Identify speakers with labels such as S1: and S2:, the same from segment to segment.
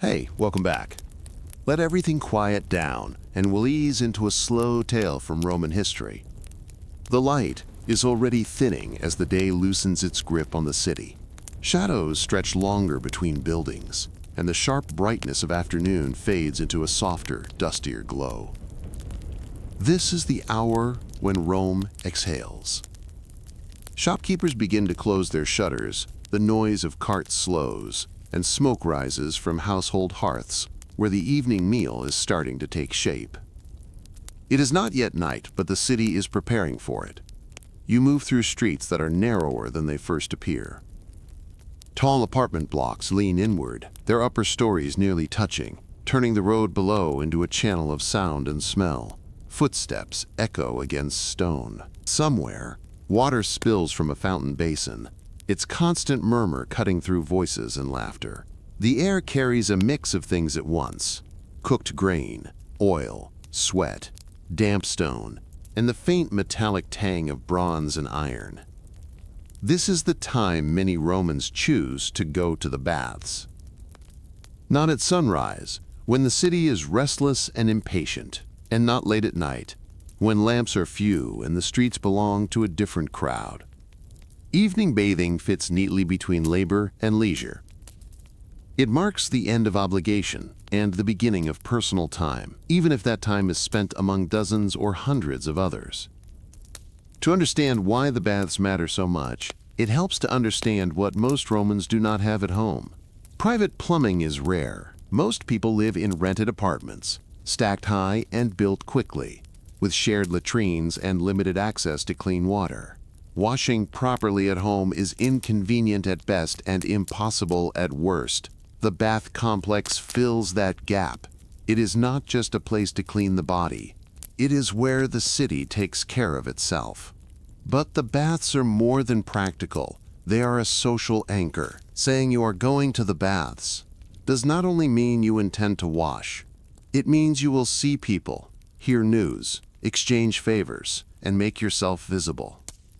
S1: Hey, welcome back. Let everything quiet down and we'll ease into a slow tale from Roman history. The light is already thinning as the day loosens its grip on the city. Shadows stretch longer between buildings, and the sharp brightness of afternoon fades into a softer, dustier glow. This is the hour when Rome exhales. Shopkeepers begin to close their shutters, the noise of carts slows, and smoke rises from household hearths where the evening meal is starting to take shape. It is not yet night, but the city is preparing for it. You move through streets that are narrower than they first appear. Tall apartment blocks lean inward, their upper stories nearly touching, turning the road below into a channel of sound and smell. Footsteps echo against stone. Somewhere, water spills from a fountain basin, its constant murmur cutting through voices and laughter. The air carries a mix of things at once: cooked grain, oil, sweat, damp stone, and the faint metallic tang of bronze and iron. This is the time many Romans choose to go to the baths. Not at sunrise, when the city is restless and impatient, and not late at night, when lamps are few and the streets belong to a different crowd. Evening bathing fits neatly between labor and leisure. It marks the end of obligation and the beginning of personal time, even if that time is spent among dozens or hundreds of others. To understand why the baths matter so much, it helps to understand what most Romans do not have at home. Private plumbing is rare. Most people live in rented apartments, stacked high and built quickly, with shared latrines and limited access to clean water. Washing properly at home is inconvenient at best and impossible at worst. The bath complex fills that gap. It is not just a place to clean the body. It is where the city takes care of itself. But the baths are more than practical. They are a social anchor. Saying you are going to the baths does not only mean you intend to wash. It means you will see people, hear news, exchange favors, and make yourself visible.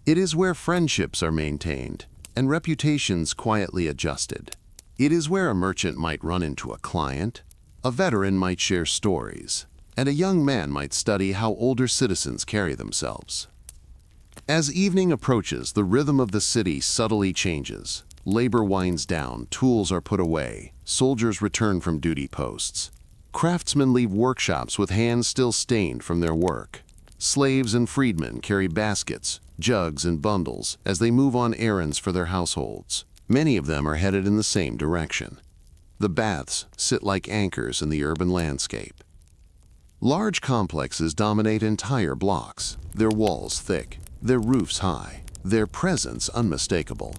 S1: It is where friendships are maintained and reputations quietly adjusted. It is where a merchant might run into a client, a veteran might share stories, and a young man might study how older citizens carry themselves. As evening approaches, the rhythm of the city subtly changes. Labor winds down, tools are put away, soldiers return from duty posts. Craftsmen leave workshops with hands still stained from their work. Slaves and freedmen carry baskets, jugs, and bundles as they move on errands for their households. Many of them are headed in the same direction. The baths sit like anchors in the urban landscape. Large complexes dominate entire blocks, their walls thick, their roofs high, their presence unmistakable.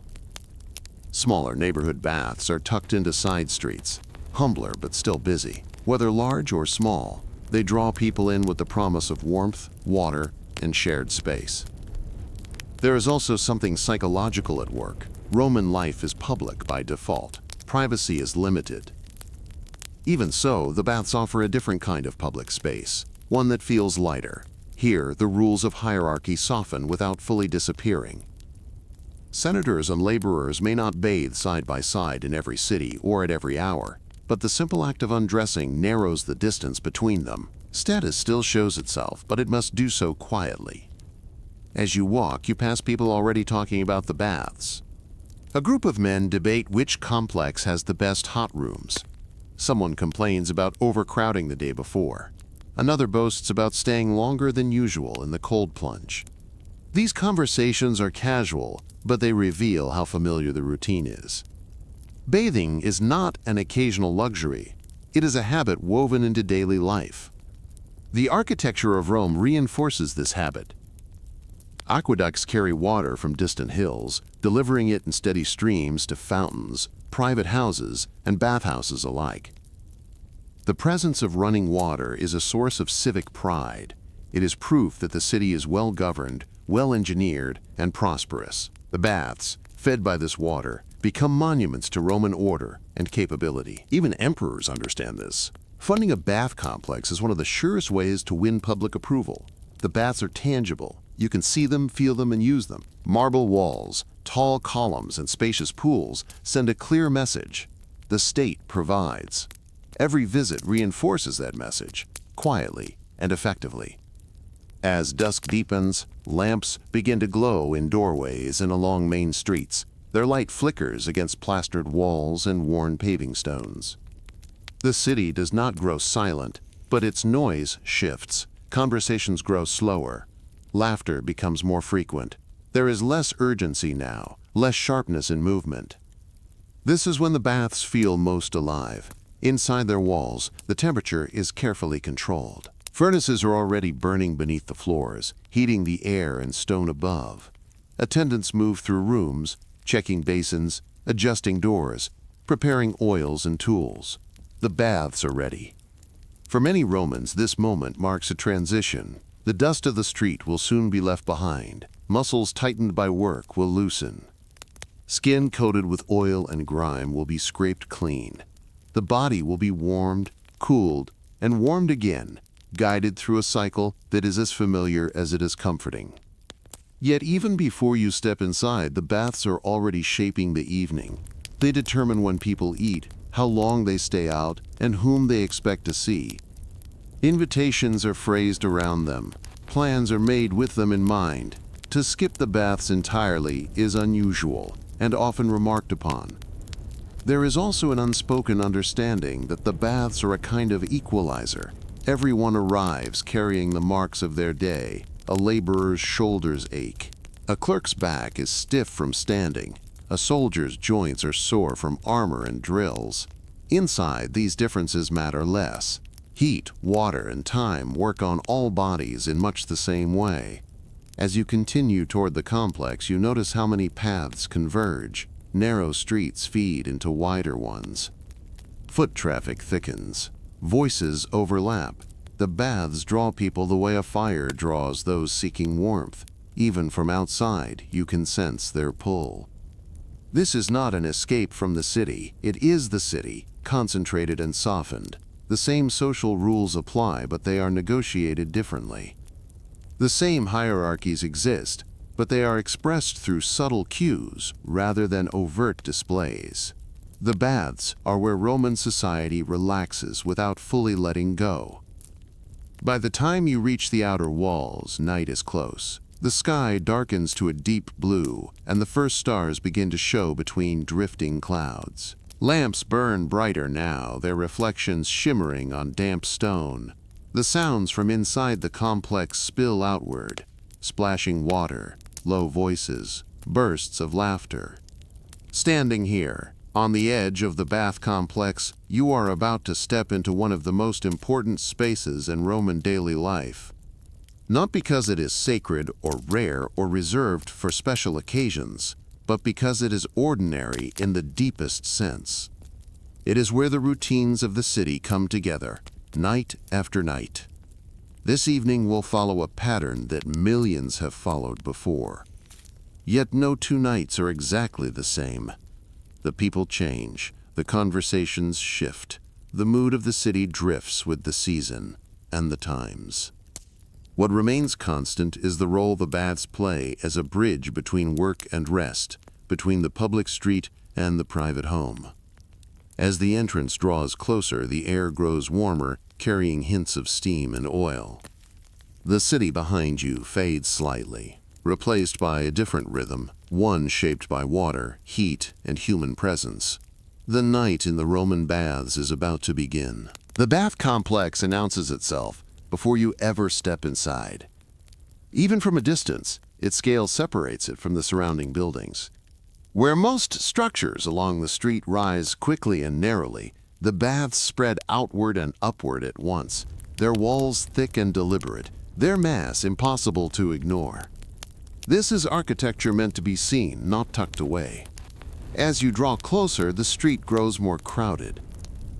S1: Smaller neighborhood baths are tucked into side streets, humbler but still busy. Whether large or small, they draw people in with the promise of warmth, water, and shared space. There is also something psychological at work. Roman life is public by default. Privacy is limited. Even so, the baths offer a different kind of public space, one that feels lighter. Here, the rules of hierarchy soften without fully disappearing. Senators and laborers may not bathe side by side in every city or at every hour, but the simple act of undressing narrows the distance between them. Status still shows itself, but it must do so quietly. As you walk, you pass people already talking about the baths. A group of men debate which complex has the best hot rooms. Someone complains about overcrowding the day before. Another boasts about staying longer than usual in the cold plunge. These conversations are casual, but they reveal how familiar the routine is. Bathing is not an occasional luxury. It is a habit woven into daily life. The architecture of Rome reinforces this habit. Aqueducts carry water from distant hills, delivering it in steady streams to fountains, private houses, and bathhouses alike. The presence of running water is a source of civic pride. It is proof that the city is well governed, well engineered, and prosperous. The baths, fed by this water, become monuments to Roman order and capability. Even emperors understand this. Funding a bath complex is one of the surest ways to win public approval. The baths are tangible. You can see them, feel them, and use them. Marble walls, tall columns, and spacious pools send a clear message. The state provides. Every visit reinforces that message, quietly and effectively. As dusk deepens, lamps begin to glow in doorways and along main streets. Their light flickers against plastered walls and worn paving stones. The city does not grow silent, but its noise shifts. Conversations grow slower. Laughter becomes more frequent. There is less urgency now, less sharpness in movement. This is when the baths feel most alive. Inside their walls, the temperature is carefully controlled. Furnaces are already burning beneath the floors, heating the air and stone above. Attendants move through rooms, checking basins, adjusting doors, preparing oils and tools. The baths are ready. For many Romans, this moment marks a transition. The dust of the street will soon be left behind. Muscles tightened by work will loosen. Skin coated with oil and grime will be scraped clean. The body will be warmed, cooled, and warmed again, guided through a cycle that is as familiar as it is comforting. Yet even before you step inside, the baths are already shaping the evening. They determine when people eat, how long they stay out, and whom they expect to see. Invitations are phrased around them. Plans are made with them in mind. To skip the baths entirely is unusual and often remarked upon. There is also an unspoken understanding that the baths are a kind of equalizer. Everyone arrives carrying the marks of their day. A laborer's shoulders ache. A clerk's back is stiff from standing. A soldier's joints are sore from armor and drills. Inside, these differences matter less. Heat, water, and time work on all bodies in much the same way. As you continue toward the complex, you notice how many paths converge. Narrow streets feed into wider ones. Foot traffic thickens. Voices overlap. The baths draw people the way a fire draws those seeking warmth. Even from outside, you can sense their pull. This is not an escape from the city. It is the city, concentrated and softened. The same social rules apply, but they are negotiated differently. The same hierarchies exist, but they are expressed through subtle cues rather than overt displays. The baths are where Roman society relaxes without fully letting go. By the time you reach the outer walls, night is close. The sky darkens to a deep blue, and the first stars begin to show between drifting clouds. Lamps burn brighter now, their reflections shimmering on damp stone. The sounds from inside the complex spill outward, splashing water, low voices, bursts of laughter. Standing here, on the edge of the bath complex, you are about to step into one of the most important spaces in Roman daily life. Not because it is sacred or rare or reserved for special occasions, but because it is ordinary in the deepest sense. It is where the routines of the city come together, night after night. This evening will follow a pattern that millions have followed before. Yet no two nights are exactly the same. The people change, the conversations shift, the mood of the city drifts with the season and the times. What remains constant is the role the baths play as a bridge between work and rest, between the public street and the private home. As the entrance draws closer, the air grows warmer, carrying hints of steam and oil. The city behind you fades slightly, replaced by a different rhythm, one shaped by water, heat, and human presence. The night in the Roman baths is about to begin. The bath complex announces itself before you ever step inside. Even from a distance, its scale separates it from the surrounding buildings. Where most structures along the street rise quickly and narrowly, the baths spread outward and upward at once, their walls thick and deliberate, their mass impossible to ignore. This is architecture meant to be seen, not tucked away. As you draw closer, the street grows more crowded.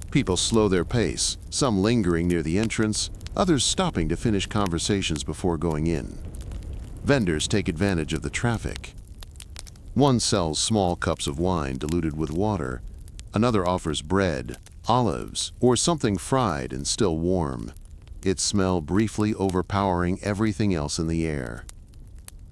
S1: People slow their pace, some lingering near the entrance, others stopping to finish conversations before going in. Vendors take advantage of the traffic. One sells small cups of wine diluted with water. Another offers bread, olives, or something fried and still warm, its smell briefly overpowering everything else in the air.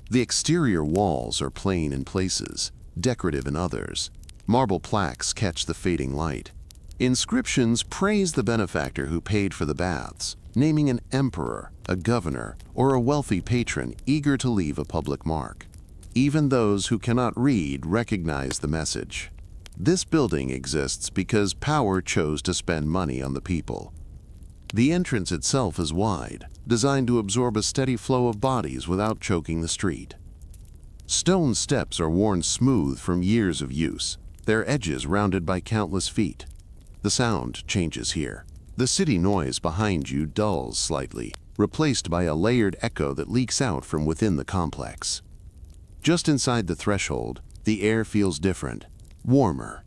S1: The exterior walls are plain in places, decorative in others. Marble plaques catch the fading light. Inscriptions praise the benefactor who paid for the baths, naming an emperor, a governor, or a wealthy patron eager to leave a public mark. Even those who cannot read recognize the message. This building exists because power chose to spend money on the people. The entrance itself is wide, designed to absorb a steady flow of bodies without choking the street. Stone steps are worn smooth from years of use, their edges rounded by countless feet. The sound changes here. The city noise behind you dulls slightly, replaced by a layered echo that leaks out from within the complex. Just inside the threshold, the air feels different, warmer,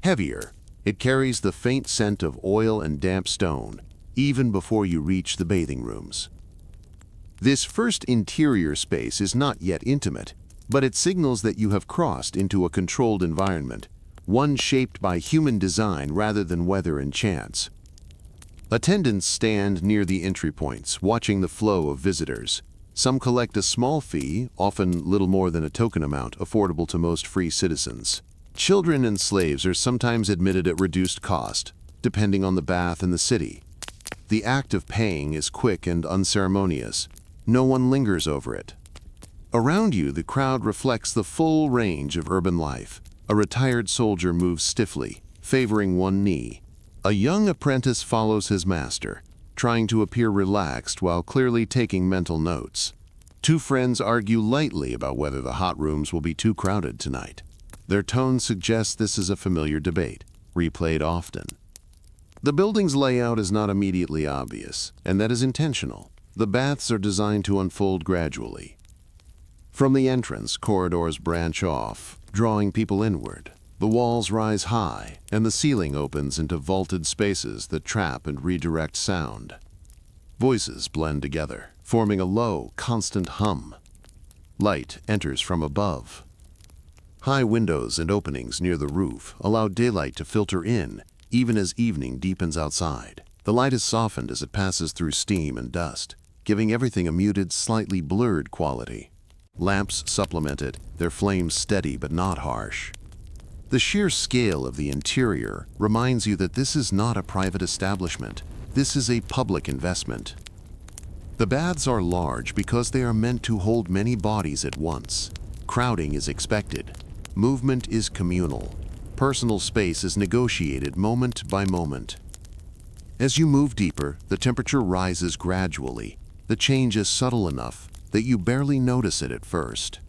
S1: heavier. It carries the faint scent of oil and damp stone, even before you reach the bathing rooms. This first interior space is not yet intimate, but it signals that you have crossed into a controlled environment, one shaped by human design rather than weather and chance. Attendants stand near the entry points, watching the flow of visitors. Some collect a small fee, often little more than a token amount, affordable to most free citizens. Children and slaves are sometimes admitted at reduced cost, depending on the bath and the city. The act of paying is quick and unceremonious. No one lingers over it. Around you, the crowd reflects the full range of urban life. A retired soldier moves stiffly, favoring one knee. A young apprentice follows his master, trying to appear relaxed while clearly taking mental notes. Two friends argue lightly about whether the hot rooms will be too crowded tonight. Their tone suggests this is a familiar debate, replayed often. The building's layout is not immediately obvious, and that is intentional. The baths are designed to unfold gradually. From the entrance, corridors branch off, drawing people inward. The walls rise high, and the ceiling opens into vaulted spaces that trap and redirect sound. Voices blend together, forming a low, constant hum. Light enters from above. High windows and openings near the roof allow daylight to filter in, even as evening deepens outside. The light is softened as it passes through steam and dust, giving everything a muted, slightly blurred quality. Lamps supplement it, their flames steady but not harsh. The sheer scale of the interior reminds you that this is not a private establishment. This is a public investment. The baths are large because they are meant to hold many bodies at once. Crowding is expected. Movement is communal. Personal space is negotiated moment by moment. As you move deeper, the temperature rises gradually. The change is subtle enough that you barely notice it at first.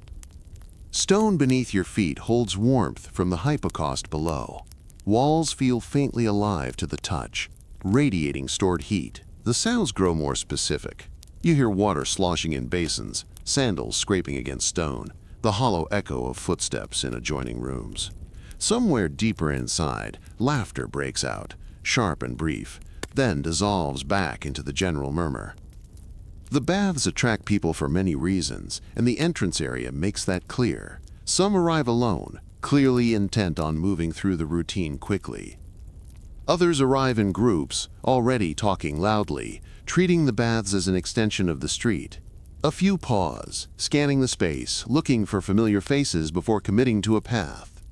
S1: Stone beneath your feet holds warmth from the hypocaust below. Walls feel faintly alive to the touch, radiating stored heat. The sounds grow more specific. You hear water sloshing in basins, sandals scraping against stone, the hollow echo of footsteps in adjoining rooms. Somewhere deeper inside, laughter breaks out, sharp and brief, then dissolves back into the general murmur. The baths attract people for many reasons, and the entrance area makes that clear. Some arrive alone, clearly intent on moving through the routine quickly. Others arrive in groups, already talking loudly, treating the baths as an extension of the street. A few pause, scanning the space, looking for familiar faces before committing to a path.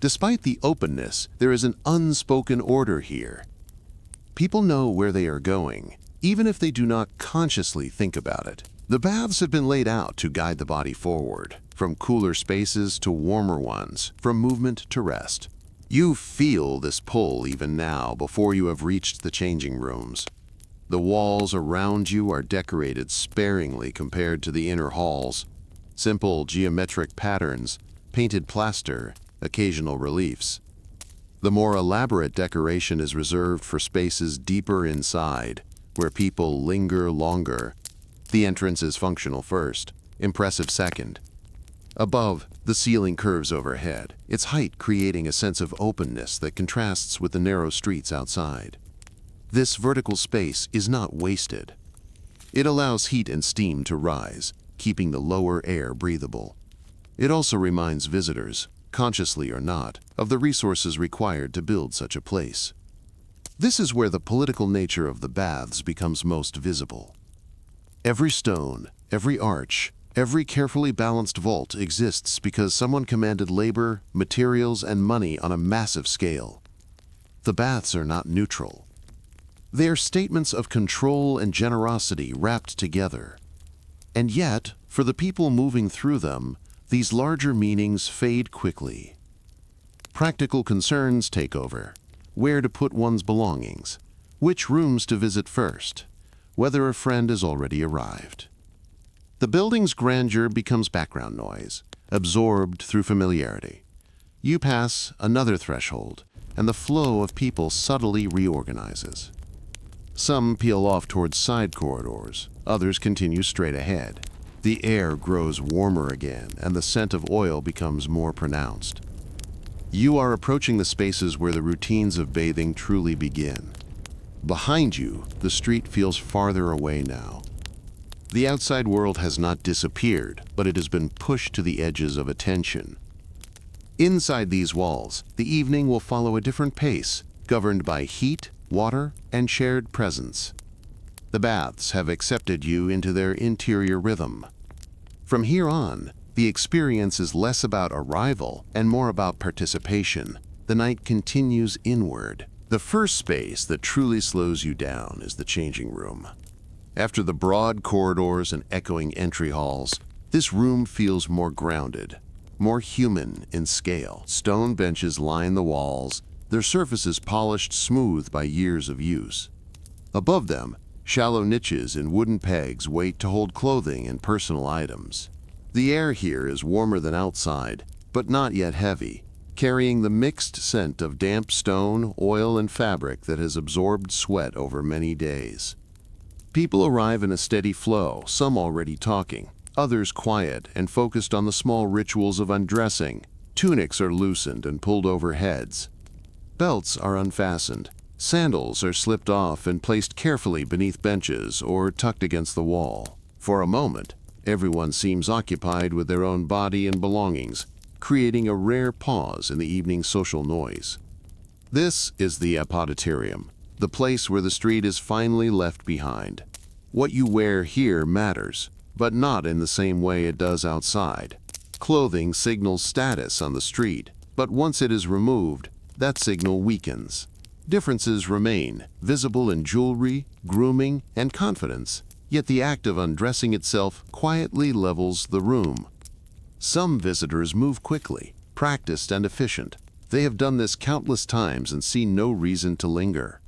S1: Despite the openness, there is an unspoken order here. People know where they are going, even if they do not consciously think about it. The baths have been laid out to guide the body forward, from cooler spaces to warmer ones, from movement to rest. You feel this pull even now before you have reached the changing rooms. The walls around you are decorated sparingly compared to the inner halls. Simple geometric patterns, painted plaster, occasional reliefs. The more elaborate decoration is reserved for spaces deeper inside, where people linger longer. The entrance is functional first, impressive second. Above, the ceiling curves overhead, its height creating a sense of openness that contrasts with the narrow streets outside. This vertical space is not wasted. It allows heat and steam to rise, keeping the lower air breathable. It also reminds visitors, consciously or not, of the resources required to build such a place. This is where the political nature of the baths becomes most visible. Every stone, every arch, every carefully balanced vault exists because someone commanded labor, materials, and money on a massive scale. the baths are not neutral. They are statements of control and generosity wrapped together. And yet, for the people moving through them, these larger meanings fade quickly. Practical concerns take over. Where to put one's belongings, which rooms to visit first, whether a friend has already arrived. The building's grandeur becomes background noise, absorbed through familiarity. You pass another threshold, and the flow of people subtly reorganizes. Some peel off towards side corridors, others continue straight ahead. The air grows warmer again, and the scent of oil becomes more pronounced. You are approaching the spaces where the routines of bathing truly begin. Behind you, the street feels farther away now. The outside world has not disappeared, but it has been pushed to the edges of attention. Inside these walls, the evening will follow a different pace, governed by heat, water, and shared presence. The baths have accepted you into their interior rhythm. From here on, the experience is less about arrival and more about participation. The night continues inward. The first space that truly slows you down is the changing room. After the broad corridors and echoing entry halls, this room feels more grounded, more human in scale. Stone benches line the walls, their surfaces polished smooth by years of use. Above them, shallow niches in wooden pegs wait to hold clothing and personal items. The air here is warmer than outside, but not yet heavy, carrying the mixed scent of damp stone, oil, and fabric that has absorbed sweat over many days. People arrive in a steady flow, some already talking, others quiet and focused on the small rituals of undressing. Tunics are loosened and pulled over heads. Belts are unfastened. Sandals are slipped off and placed carefully beneath benches or tucked against the wall. For a moment, everyone seems occupied with their own body and belongings, creating a rare pause in the evening's social noise. This is the apoditarium, the place where the street is finally left behind. What you wear here matters, but not in the same way it does outside. Clothing signals status on the street, but once it is removed, that signal weakens. Differences remain, visible in jewelry, grooming, and confidence, yet the act of undressing itself quietly levels the room. Some visitors move quickly, practiced and efficient. They have done this countless times and see no reason to linger.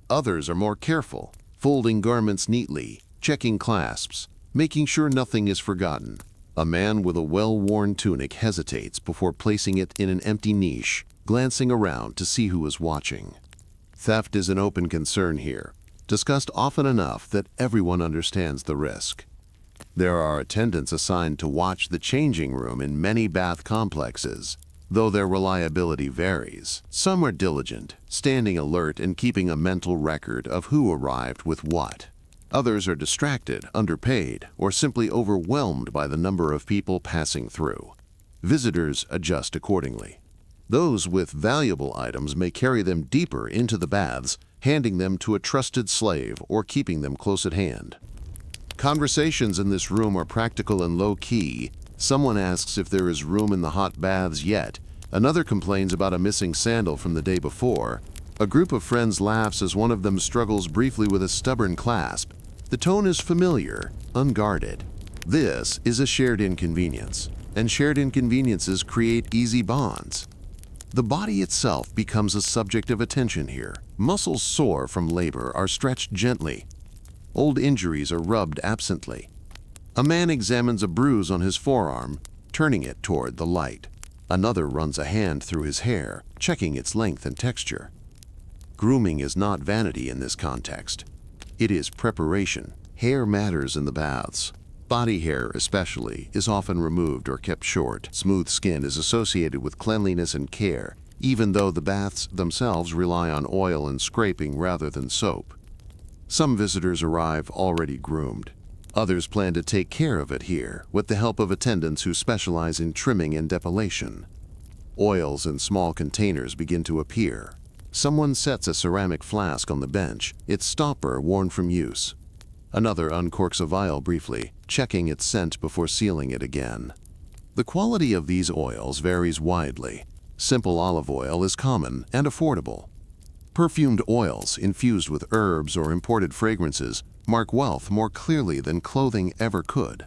S1: Others are more careful, folding garments neatly, checking clasps, making sure nothing is forgotten. A man with a well-worn tunic hesitates before placing it in an empty niche, glancing around to see who is watching. Theft is an open concern here, discussed often enough that everyone understands the risk. There are attendants assigned to watch the changing room in many bath complexes, though their reliability varies. Some are diligent, standing alert and keeping a mental record of who arrived with what. Others are distracted, underpaid, or simply overwhelmed by the number of people passing through. Visitors adjust accordingly. Those with valuable items may carry them deeper into the baths, handing them to a trusted slave or keeping them close at hand. Conversations in this room are practical and low-key. Someone asks if there is room in the hot baths yet. Another complains about a missing sandal from the day before. A group of friends laughs as one of them struggles briefly with a stubborn clasp. The tone is familiar, unguarded. This is a shared inconvenience, and shared inconveniences create easy bonds. The body itself becomes a subject of attention here. Muscles sore from labor are stretched gently. Old injuries are rubbed absently. A man examines a bruise on his forearm, turning it toward the light. Another runs a hand through his hair, checking its length and texture. Grooming is not vanity in this context. It is preparation. Hair matters in the baths. Body hair, especially, is often removed or kept short. Smooth skin is associated with cleanliness and care, even though the baths themselves rely on oil and scraping rather than soap. Some visitors arrive already groomed. Others plan to take care of it here, with the help of attendants who specialize in trimming and depilation. Oils in small containers begin to appear. Someone sets a ceramic flask on the bench, its stopper worn from use. Another uncorks a vial briefly, checking its scent before sealing it again. The quality of these oils varies widely. Simple olive oil is common and affordable. Perfumed oils infused with herbs or imported fragrances mark wealth more clearly than clothing ever could.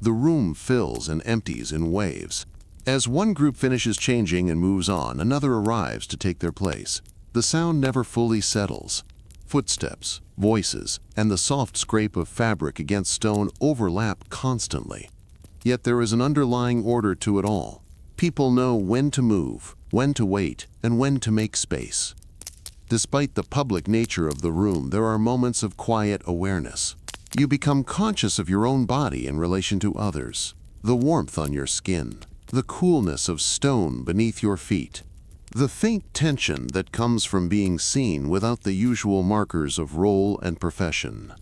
S1: The room fills and empties in waves. As one group finishes changing and moves on, another arrives to take their place. The sound never fully settles. Footsteps, voices, and the soft scrape of fabric against stone overlap constantly. Yet there is an underlying order to it all. People know when to move, when to wait, and when to make space. Despite the public nature of the room, there are moments of quiet awareness. You become conscious of your own body in relation to others, the warmth on your skin, the coolness of stone beneath your feet, the faint tension that comes from being seen without the usual markers of role and profession.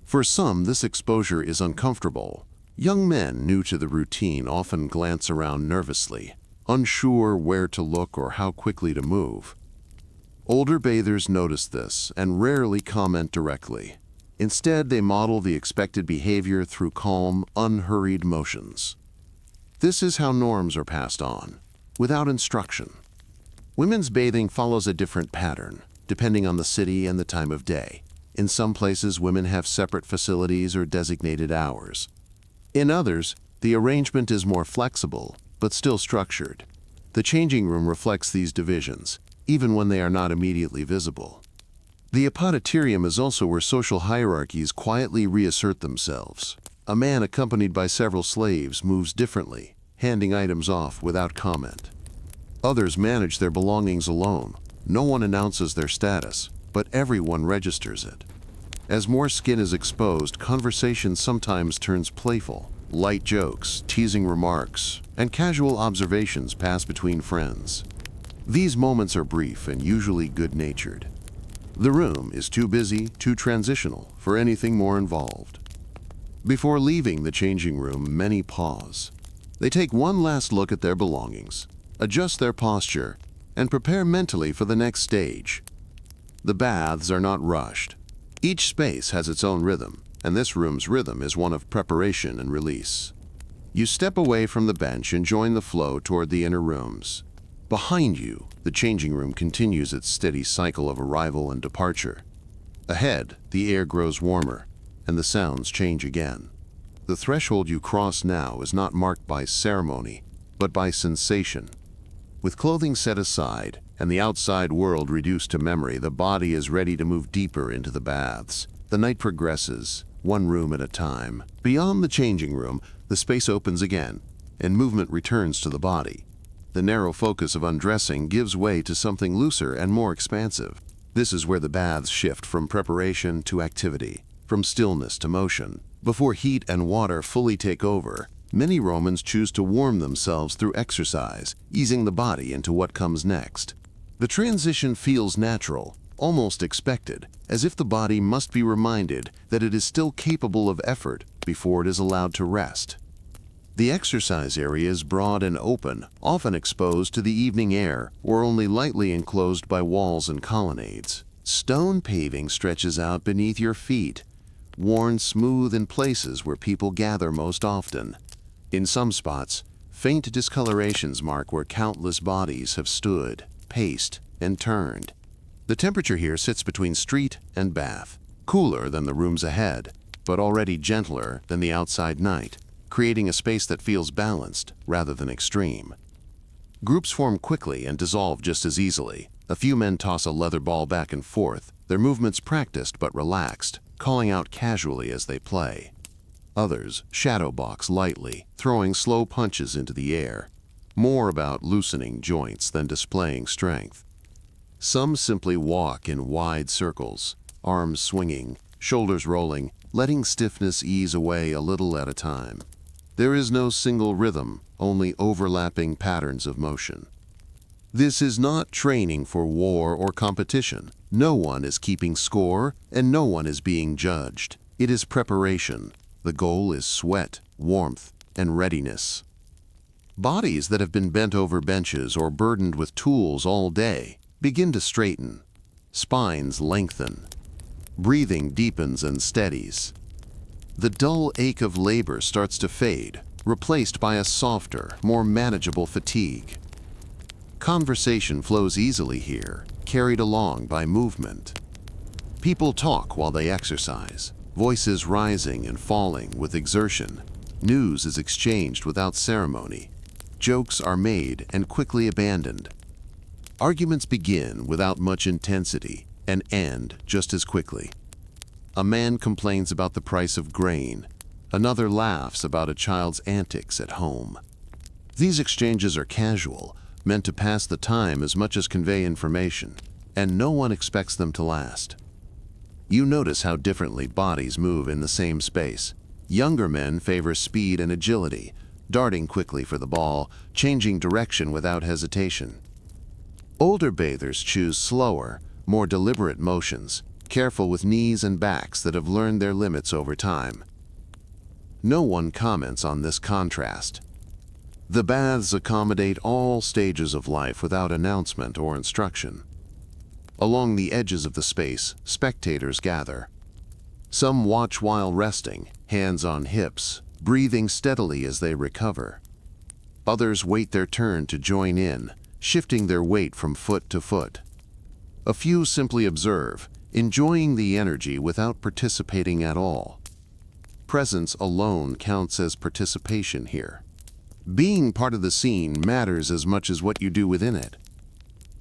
S1: For some, this exposure is uncomfortable. Young men new to the routine often glance around nervously, unsure where to look or how quickly to move. Older bathers notice this and rarely comment directly. Instead, they model the expected behavior through calm, unhurried motions. This is how norms are passed on, without instruction. Women's bathing follows a different pattern, depending on the city and the time of day. In some places, women have separate facilities or designated hours. In others, the arrangement is more flexible, but still structured. The changing room reflects these divisions, even when they are not immediately visible. The apoditarium is also where social hierarchies quietly reassert themselves. A man accompanied by several slaves moves differently, handing items off without comment. Others manage their belongings alone. No one announces their status, but everyone registers it. As more skin is exposed, conversation sometimes turns playful. Light jokes, teasing remarks, and casual observations pass between friends. These moments are brief and usually good-natured. The room is too busy, too transitional for anything more involved. Before leaving the changing room, many pause. They take one last look at their belongings, adjust their posture, and prepare mentally for the next stage. The baths are not rushed. Each space has its own rhythm, and this room's rhythm is one of preparation and release. You step away from the bench and join the flow toward the inner rooms. Behind you, the changing room continues its steady cycle of arrival and departure. Ahead, the air grows warmer, and the sounds change again. The threshold you cross now is not marked by ceremony, but by sensation. With clothing set aside and the outside world reduced to memory, the body is ready to move deeper into the baths. The night progresses, one room at a time. Beyond the changing room, the space opens again, and movement returns to the body. The narrow focus of undressing gives way to something looser and more expansive. This is where the baths shift from preparation to activity, from stillness to motion. Before heat and water fully take over, many Romans choose to warm themselves through exercise, easing the body into what comes next. The transition feels natural, almost expected, as if the body must be reminded that it is still capable of effort before it is allowed to rest. The exercise area is broad and open, often exposed to the evening air or only lightly enclosed by walls and colonnades. Stone paving stretches out beneath your feet, worn smooth in places where people gather most often. In some spots, faint discolorations mark where countless bodies have stood, paced, and turned. The temperature here sits between street and bath, cooler than the rooms ahead, but already gentler than the outside night, creating a space that feels balanced rather than extreme. Groups form quickly and dissolve just as easily. A few men toss a leather ball back and forth, their movements practiced but relaxed, calling out casually as they play. Others shadow box lightly, throwing slow punches into the air, more about loosening joints than displaying strength. Some simply walk in wide circles, arms swinging, shoulders rolling, letting stiffness ease away a little at a time. There is no single rhythm, only overlapping patterns of motion. This is not training for war or competition. No one is keeping score, and no one is being judged. It is preparation. The goal is sweat, warmth, and readiness. Bodies that have been bent over benches or burdened with tools all day begin to straighten. Spines lengthen. Breathing deepens and steadies. The dull ache of labor starts to fade, replaced by a softer, more manageable fatigue. Conversation flows easily here. carried along by movement. People talk while they exercise, voices rising and falling with exertion. News is exchanged without ceremony. Jokes are made and quickly abandoned. Arguments begin without much intensity and end just as quickly. A man complains about the price of grain. Another laughs about a child's antics at home. These exchanges are casual, meant to pass the time as much as convey information, and no one expects them to last. You notice how differently bodies move in the same space. Younger men favor speed and agility, darting quickly for the ball, changing direction without hesitation. Older bathers choose slower, more deliberate motions, careful with knees and backs that have learned their limits over time. No one comments on this contrast. The baths accommodate all stages of life without announcement or instruction. Along the edges of the space, spectators gather. Some watch while resting, hands on hips, breathing steadily as they recover. Others wait their turn to join in, shifting their weight from foot to foot. A few simply observe, enjoying the energy without participating at all. Presence alone counts as participation here. Being part of the scene matters as much as what you do within it.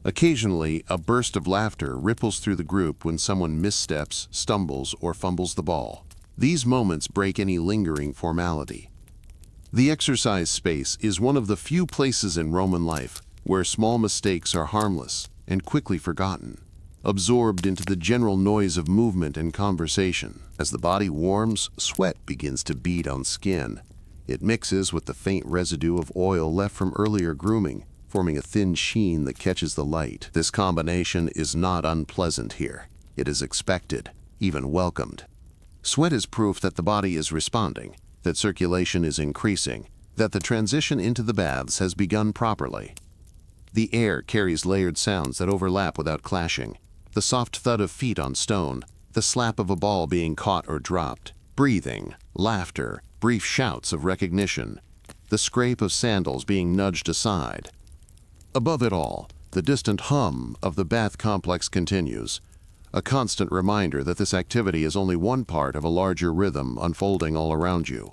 S1: Occasionally, a burst of laughter ripples through the group when someone missteps, stumbles, or fumbles the ball. These moments break any lingering formality. The exercise space is one of the few places in Roman life where small mistakes are harmless and quickly forgotten, absorbed into the general noise of movement and conversation. As the body warms, sweat begins to bead on skin. It mixes with the faint residue of oil left from earlier grooming, forming a thin sheen that catches the light. This combination is not unpleasant here. It is expected, even welcomed. Sweat is proof that the body is responding, that circulation is increasing, that the transition into the baths has begun properly. The air carries layered sounds that overlap without clashing. The soft thud of feet on stone, the slap of a ball being caught or dropped, breathing, laughter, brief shouts of recognition, the scrape of sandals being nudged aside. Above it all, the distant hum of the bath complex continues, a constant reminder that this activity is only one part of a larger rhythm unfolding all around you.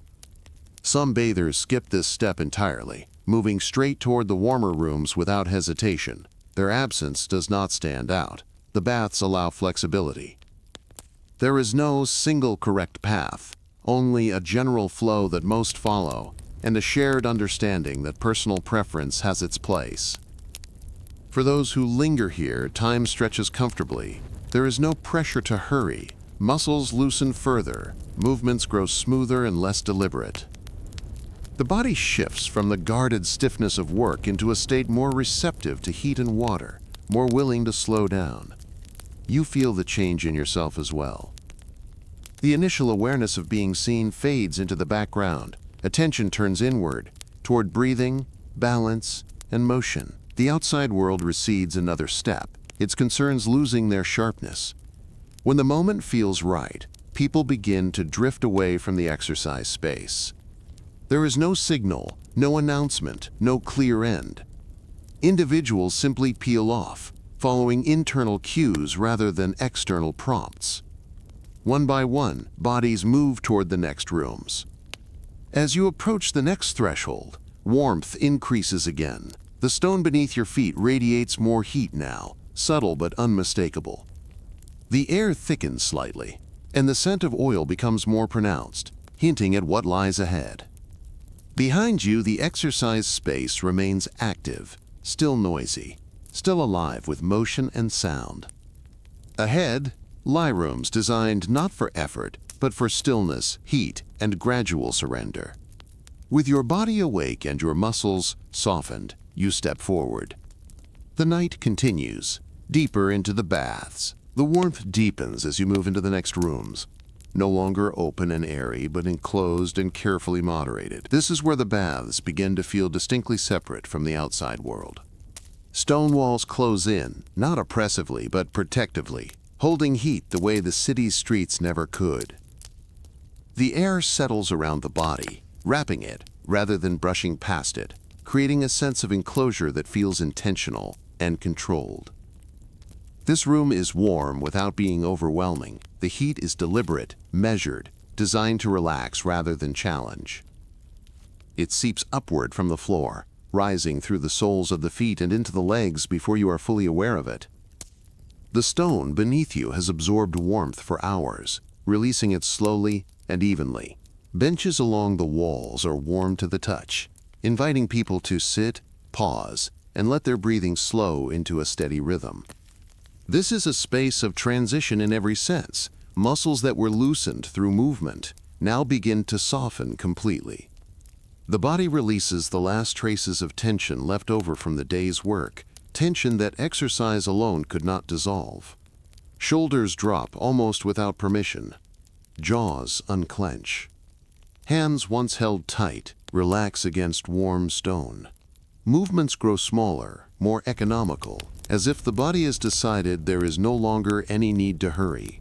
S1: Some bathers skip this step entirely, moving straight toward the warmer rooms without hesitation. Their absence does not stand out. The baths allow flexibility. There is no single correct path, only a general flow that most follow, and a shared understanding that personal preference has its place. For those who linger here, time stretches comfortably. There is no pressure to hurry. Muscles loosen further, movements grow smoother and less deliberate. The body shifts from the guarded stiffness of work into a state more receptive to heat and water, more willing to slow down. You feel the change in yourself as well. The initial awareness of being seen fades into the background. Attention turns inward, toward breathing, balance, and motion. The outside world recedes another step, its concerns losing their sharpness. When the moment feels right, people begin to drift away from the exercise space. There is no signal, no announcement, no clear end. Individuals simply peel off, following internal cues rather than external prompts. One by one, bodies move toward the next rooms. As you approach the next threshold, warmth increases again. The stone beneath your feet radiates more heat now, subtle but unmistakable. The air thickens slightly, and the scent of oil becomes more pronounced, hinting at what lies ahead. Behind you, the exercise space remains active, still noisy, still alive with motion and sound. Ahead, lie rooms designed not for effort, but for stillness, heat, and gradual surrender. With your body awake and your muscles softened, you step forward. The night continues, deeper into the baths. The warmth deepens as you move into the next rooms. No longer open and airy, but enclosed and carefully moderated. This is where the baths begin to feel distinctly separate from the outside world. Stone walls close in, not oppressively, but protectively, holding heat the way the city's streets never could. The air settles around the body, wrapping it rather than brushing past it, creating a sense of enclosure that feels intentional and controlled. This room is warm without being overwhelming. The heat is deliberate, measured, designed to relax rather than challenge. It seeps upward from the floor, rising through the soles of the feet and into the legs before you are fully aware of it. The stone beneath you has absorbed warmth for hours, releasing it slowly and evenly. Benches along the walls are warm to the touch, inviting people to sit, pause, and let their breathing slow into a steady rhythm. This is a space of transition in every sense. Muscles that were loosened through movement now begin to soften completely. The body releases the last traces of tension left over from the day's work, tension that exercise alone could not dissolve. Shoulders drop almost without permission. Jaws unclench. Hands once held tight relax against warm stone. Movements grow smaller, more economical, as if the body has decided there is no longer any need to hurry.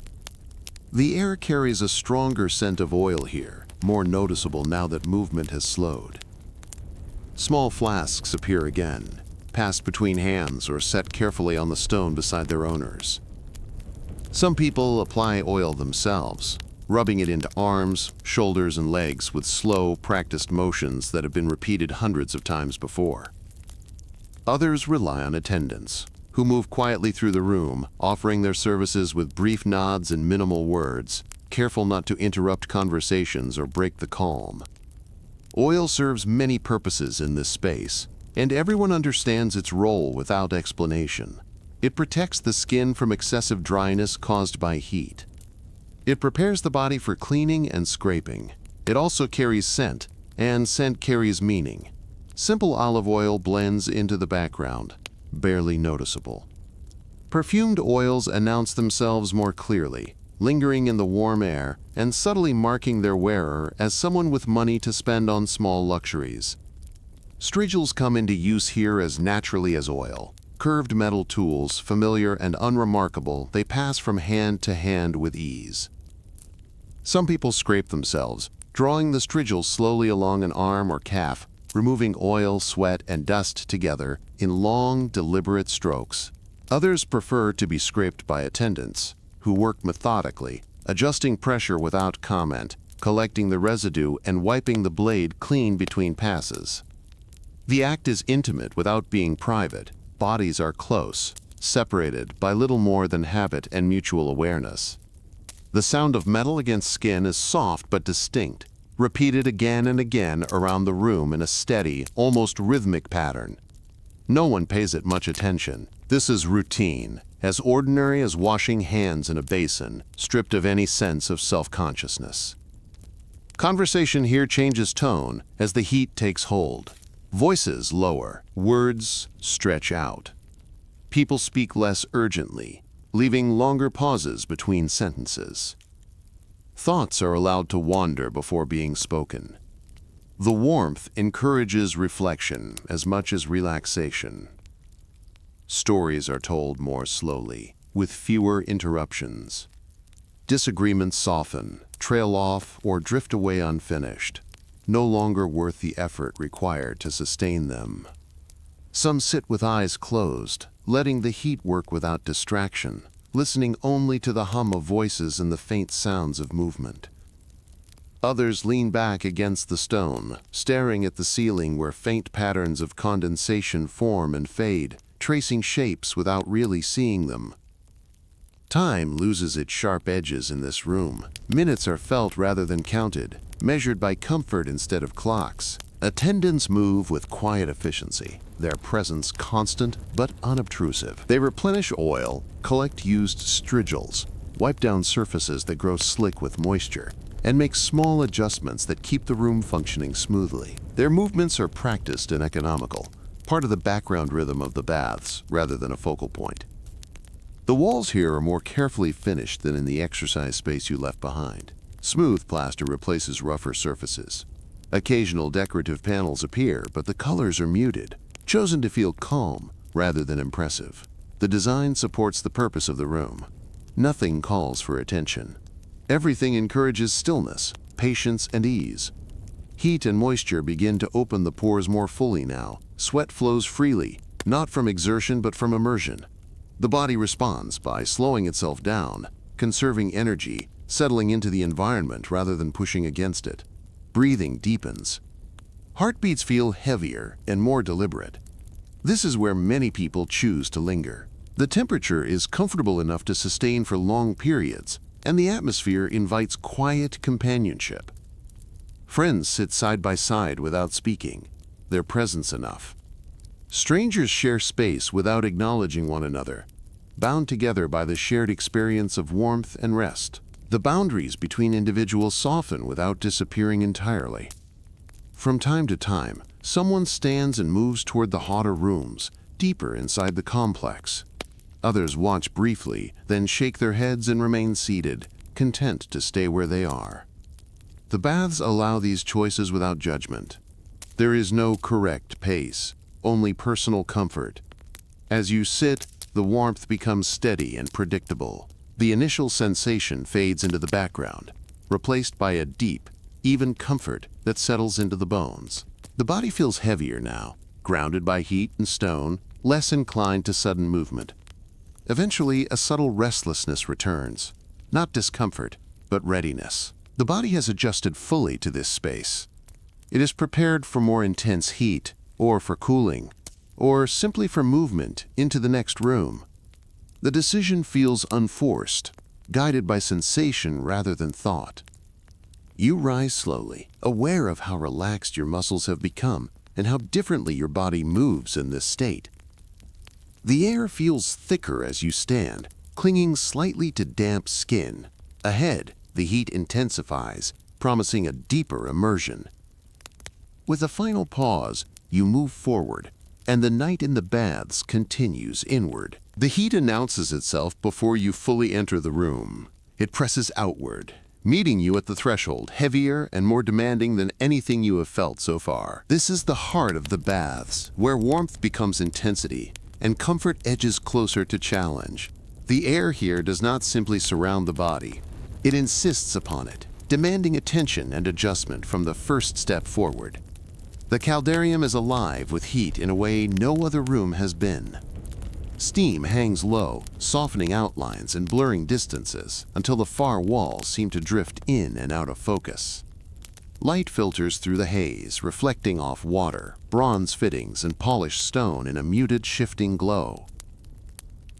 S1: The air carries a stronger scent of oil here, more noticeable now that movement has slowed. Small flasks appear again, passed between hands or set carefully on the stone beside their owners. Some people apply oil themselves, rubbing it into arms, shoulders, and legs with slow, practiced motions that have been repeated hundreds of times before. Others rely on attendants, who move quietly through the room, offering their services with brief nods and minimal words, careful not to interrupt conversations or break the calm. Oil serves many purposes in this space, and everyone understands its role without explanation. It protects the skin from excessive dryness caused by heat. It prepares the body for cleaning and scraping. It also carries scent, and scent carries meaning. Simple olive oil blends into the background, barely noticeable. Perfumed oils announce themselves more clearly, lingering in the warm air and subtly marking their wearer as someone with money to spend on small luxuries. Strigils come into use here as naturally as oil. Curved metal tools, familiar and unremarkable, they pass from hand to hand with ease. Some people scrape themselves, drawing the strigil slowly along an arm or calf, removing oil, sweat, and dust together in long, deliberate strokes. Others prefer to be scraped by attendants, who work methodically, adjusting pressure without comment, collecting the residue and wiping the blade clean between passes. The act is intimate without being private. Bodies are close, separated by little more than habit and mutual awareness. The sound of metal against skin is soft but distinct, repeated again and again around the room in a steady, almost rhythmic pattern. No one pays it much attention. This is routine, as ordinary as washing hands in a basin, stripped of any sense of self-consciousness. Conversation here changes tone as the heat takes hold. Voices lower, words stretch out. People speak less urgently, leaving longer pauses between sentences. Thoughts are allowed to wander before being spoken. The warmth encourages reflection as much as relaxation. Stories are told more slowly, with fewer interruptions. Disagreements soften, trail off, or drift away unfinished, no longer worth the effort required to sustain them. Some sit with eyes closed, letting the heat work without distraction, listening only to the hum of voices and the faint sounds of movement. Others lean back against the stone, staring at the ceiling where faint patterns of condensation form and fade, tracing shapes without really seeing them. Time loses its sharp edges in this room. Minutes are felt rather than counted, measured by comfort instead of clocks. Attendants move with quiet efficiency, their presence constant but unobtrusive. They replenish oil, collect used strigils, wipe down surfaces that grow slick with moisture, and make small adjustments that keep the room functioning smoothly. Their movements are practiced and economical, part of the background rhythm of the baths rather than a focal point. The walls here are more carefully finished than in the exercise space you left behind. Smooth plaster replaces rougher surfaces. Occasional decorative panels appear, but the colors are muted, chosen to feel calm rather than impressive. The design supports the purpose of the room. Nothing calls for attention. Everything encourages stillness, patience, and ease. Heat and moisture begin to open the pores more fully now. Sweat flows freely, not from exertion but from immersion. The body responds by slowing itself down, conserving energy, settling into the environment rather than pushing against it. Breathing deepens. Heartbeats feel heavier and more deliberate. This is where many people choose to linger. The temperature is comfortable enough to sustain for long periods, and the atmosphere invites quiet companionship. Friends sit side by side without speaking, their presence enough. Strangers share space without acknowledging one another, bound together by the shared experience of warmth and rest. The boundaries between individuals soften without disappearing entirely. From time to time, someone stands and moves toward the hotter rooms, deeper inside the complex. Others watch briefly, then shake their heads and remain seated, content to stay where they are. The baths allow these choices without judgment. There is no correct pace, only personal comfort. As you sit, the warmth becomes steady and predictable. The initial sensation fades into the background, replaced by a deep, even comfort that settles into the bones. The body feels heavier now, grounded by heat and stone, less inclined to sudden movement. Eventually, a subtle restlessness returns, not discomfort, but readiness. The body has adjusted fully to this space. It is prepared for more intense heat, or for cooling, or simply for movement into the next room. The decision feels unforced, guided by sensation rather than thought. You rise slowly, aware of how relaxed your muscles have become and how differently your body moves in this state. The air feels thicker as you stand, clinging slightly to damp skin. Ahead, the heat intensifies, promising a deeper immersion. With a final pause, you move forward, and the night in the baths continues inward. The heat announces itself before you fully enter the room. It presses outward, meeting you at the threshold, heavier and more demanding than anything you have felt so far. This is the heart of the baths, where warmth becomes intensity, and comfort edges closer to challenge. The air here does not simply surround the body. It insists upon it, demanding attention and adjustment from the first step forward. The caldarium is alive with heat in a way no other room has been. Steam hangs low, softening outlines and blurring distances until the far walls seem to drift in and out of focus. Light filters through the haze, reflecting off water, bronze fittings, and polished stone in a muted, shifting glow.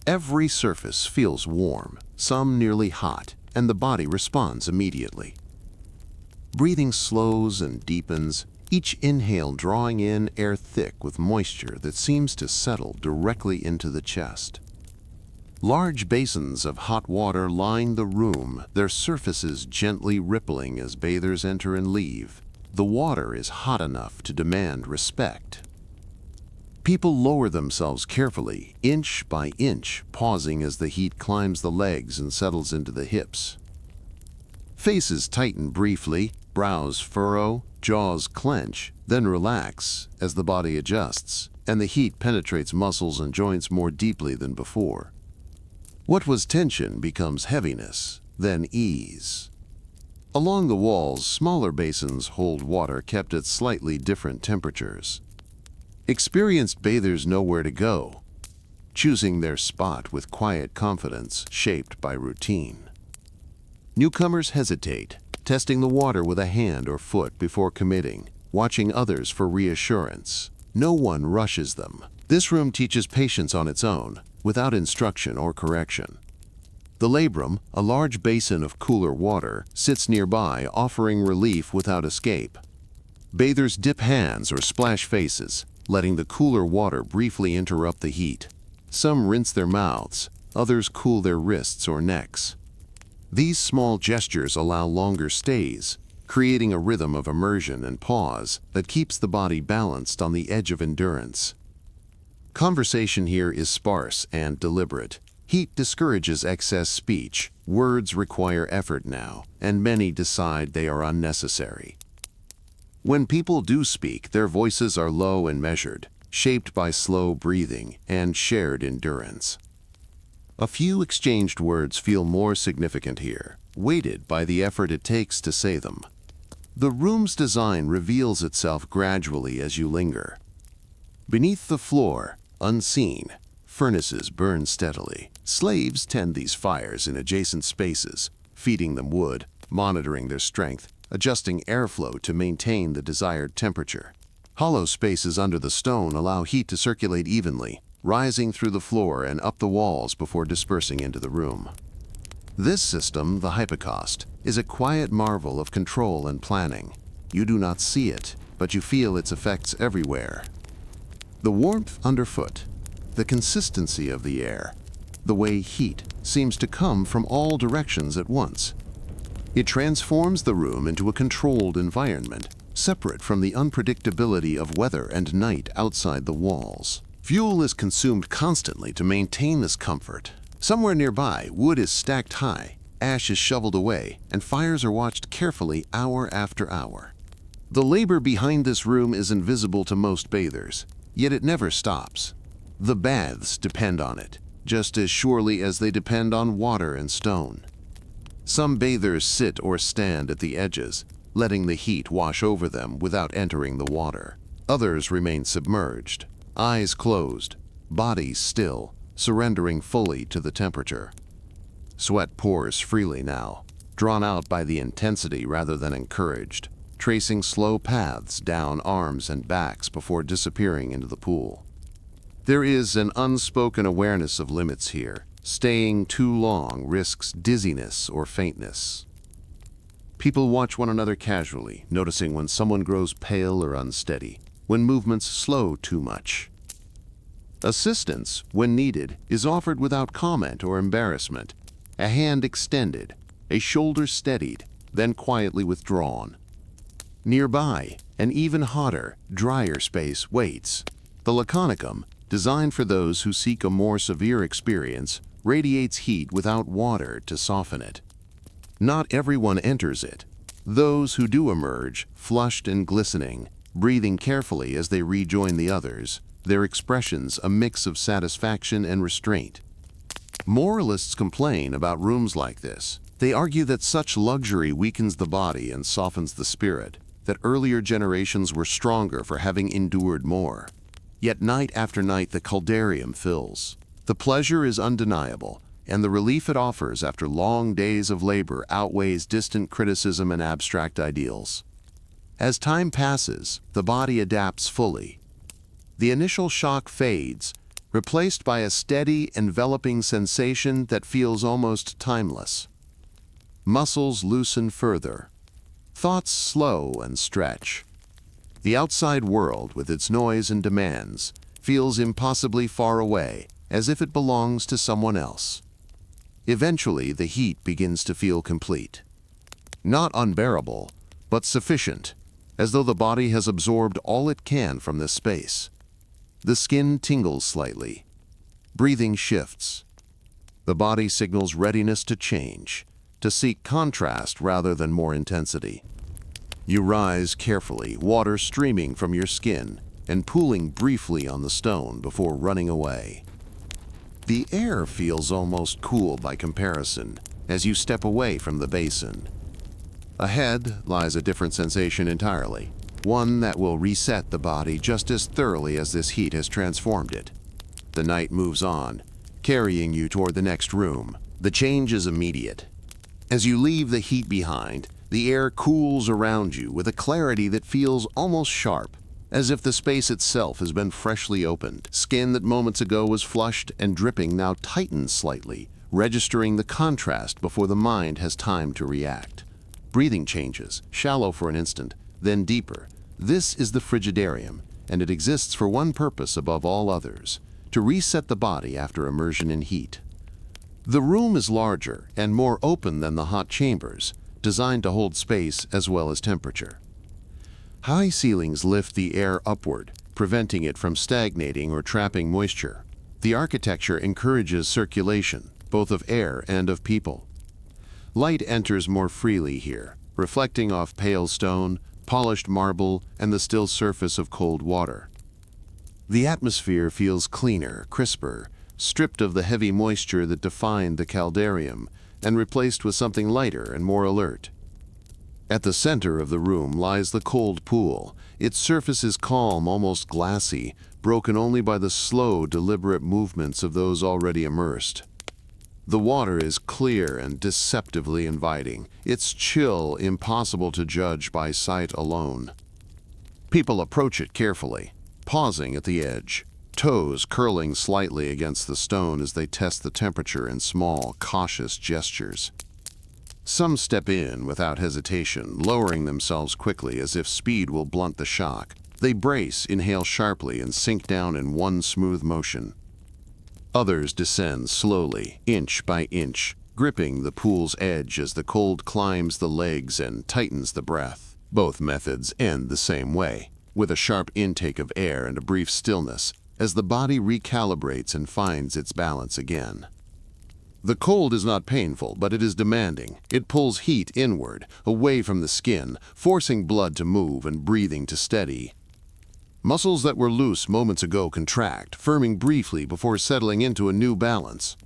S1: Every surface feels warm, some nearly hot, and the body responds immediately. Breathing slows and deepens, each inhale drawing in air thick with moisture that seems to settle directly into the chest. Large basins of hot water line the room, their surfaces gently rippling as bathers enter and leave. The water is hot enough to demand respect. People lower themselves carefully, inch by inch, pausing as the heat climbs the legs and settles into the hips. Faces tighten briefly, brows furrow, jaws clench, then relax as the body adjusts, and the heat penetrates muscles and joints more deeply than before. What was tension becomes heaviness, then ease. Along the walls, smaller basins hold water kept at slightly different temperatures. Experienced bathers know where to go, choosing their spot with quiet confidence shaped by routine. Newcomers hesitate, testing the water with a hand or foot before committing, watching others for reassurance. No one rushes them. This room teaches patience on its own, without instruction or correction. The labrum, a large basin of cooler water, sits nearby, offering relief without escape. Bathers dip hands or splash faces, letting the cooler water briefly interrupt the heat. Some rinse their mouths, others cool their wrists or necks. These small gestures allow longer stays, creating a rhythm of immersion and pause that keeps the body balanced on the edge of endurance. Conversation here is sparse and deliberate. Heat discourages excess speech, words require effort now, and many decide they are unnecessary. When people do speak, their voices are low and measured, shaped by slow breathing and shared endurance. A few exchanged words feel more significant here, weighted by the effort it takes to say them. The room's design reveals itself gradually as you linger. Beneath the floor, unseen, Furnaces burn steadily. Slaves tend these fires in adjacent spaces, feeding them wood, monitoring their strength, adjusting airflow to maintain the desired temperature. Hollow spaces under the stone allow heat to circulate evenly, rising through the floor and up the walls before dispersing into the room. This system, the hypocaust, is a quiet marvel of control and planning. You do not see it, but you feel its effects everywhere. The warmth underfoot, the consistency of the air, the way heat seems to come from all directions at once. It transforms the room into a controlled environment, separate from the unpredictability of weather and night outside the walls. Fuel is consumed constantly to maintain this comfort. Somewhere nearby, wood is stacked high, ash is shoveled away, and fires are watched carefully hour after hour. The labor behind this room is invisible to most bathers, yet it never stops. The baths depend on it, just as surely as they depend on water and stone. Some bathers sit or stand at the edges, letting the heat wash over them without entering the water. Others remain submerged, eyes closed, bodies still, surrendering fully to the temperature. Sweat pours freely now, drawn out by the intensity rather than encouraged, tracing slow paths down arms and backs before disappearing into the pool. There is an unspoken awareness of limits here. Staying too long risks dizziness or faintness. People watch one another casually, noticing when someone grows pale or unsteady, when movements slow too much. Assistance, when needed, is offered without comment or embarrassment. A hand extended, a shoulder steadied, then quietly withdrawn. Nearby, an even hotter, drier space waits. The laconicum, designed for those who seek a more severe experience, radiates heat without water to soften it. Not everyone enters it. Those who do emerge, flushed and glistening, breathing carefully as they rejoin the others, their expressions a mix of satisfaction and restraint. Moralists complain about rooms like this. They argue that such luxury weakens the body and softens the spirit, that earlier generations were stronger for having endured more. Yet night after night the caldarium fills. The pleasure is undeniable, and the relief it offers after long days of labor outweighs distant criticism and abstract ideals. As time passes, the body adapts fully. The initial shock fades, replaced by a steady, enveloping sensation that feels almost timeless. Muscles loosen further. Thoughts slow and stretch. The outside world, with its noise and demands, feels impossibly far away, as if it belongs to someone else. Eventually, the heat begins to feel complete. Not unbearable, but sufficient, as though the body has absorbed all it can from this space. The skin tingles slightly. Breathing shifts. The body signals readiness to change, to seek contrast rather than more intensity. You rise carefully, water streaming from your skin and pooling briefly on the stone before running away. The air feels almost cool by comparison as you step away from the basin. Ahead lies a different sensation entirely, one that will reset the body just as thoroughly as this heat has transformed it. The night moves on, carrying you toward the next room. The change is immediate. As you leave the heat behind, the air cools around you with a clarity that feels almost sharp, as if the space itself has been freshly opened. Skin that moments ago was flushed and dripping now tightens slightly, registering the contrast before the mind has time to react. Breathing changes, shallow for an instant, then deeper. This is the frigidarium, and it exists for one purpose above all others: to reset the body after immersion in heat. The room is larger and more open than the hot chambers, designed to hold space as well as temperature. High ceilings lift the air upward, preventing it from stagnating or trapping moisture. The architecture encourages circulation, both of air and of people. Light enters more freely here, reflecting off pale stone, polished marble, and the still surface of cold water. The atmosphere feels cleaner, crisper, stripped of the heavy moisture that defined the caldarium, and replaced with something lighter and more alert. At the center of the room lies the cold pool. Its surface is calm, almost glassy, broken only by the slow, deliberate movements of those already immersed. The water is clear and deceptively inviting, its chill impossible to judge by sight alone. People approach it carefully, pausing at the edge, toes curling slightly against the stone as they test the temperature in small, cautious gestures. Some step in without hesitation, lowering themselves quickly as if speed will blunt the shock. They brace, inhale sharply, and sink down in one smooth motion. Others descend slowly, inch by inch, gripping the pool's edge as the cold climbs the legs and tightens the breath. Both methods end the same way, with a sharp intake of air and a brief stillness, as the body recalibrates and finds its balance again. The cold is not painful, but it is demanding. It pulls heat inward, away from the skin, forcing blood to move and breathing to steady. Muscles that were loose moments ago contract, firming briefly before settling into a new balance.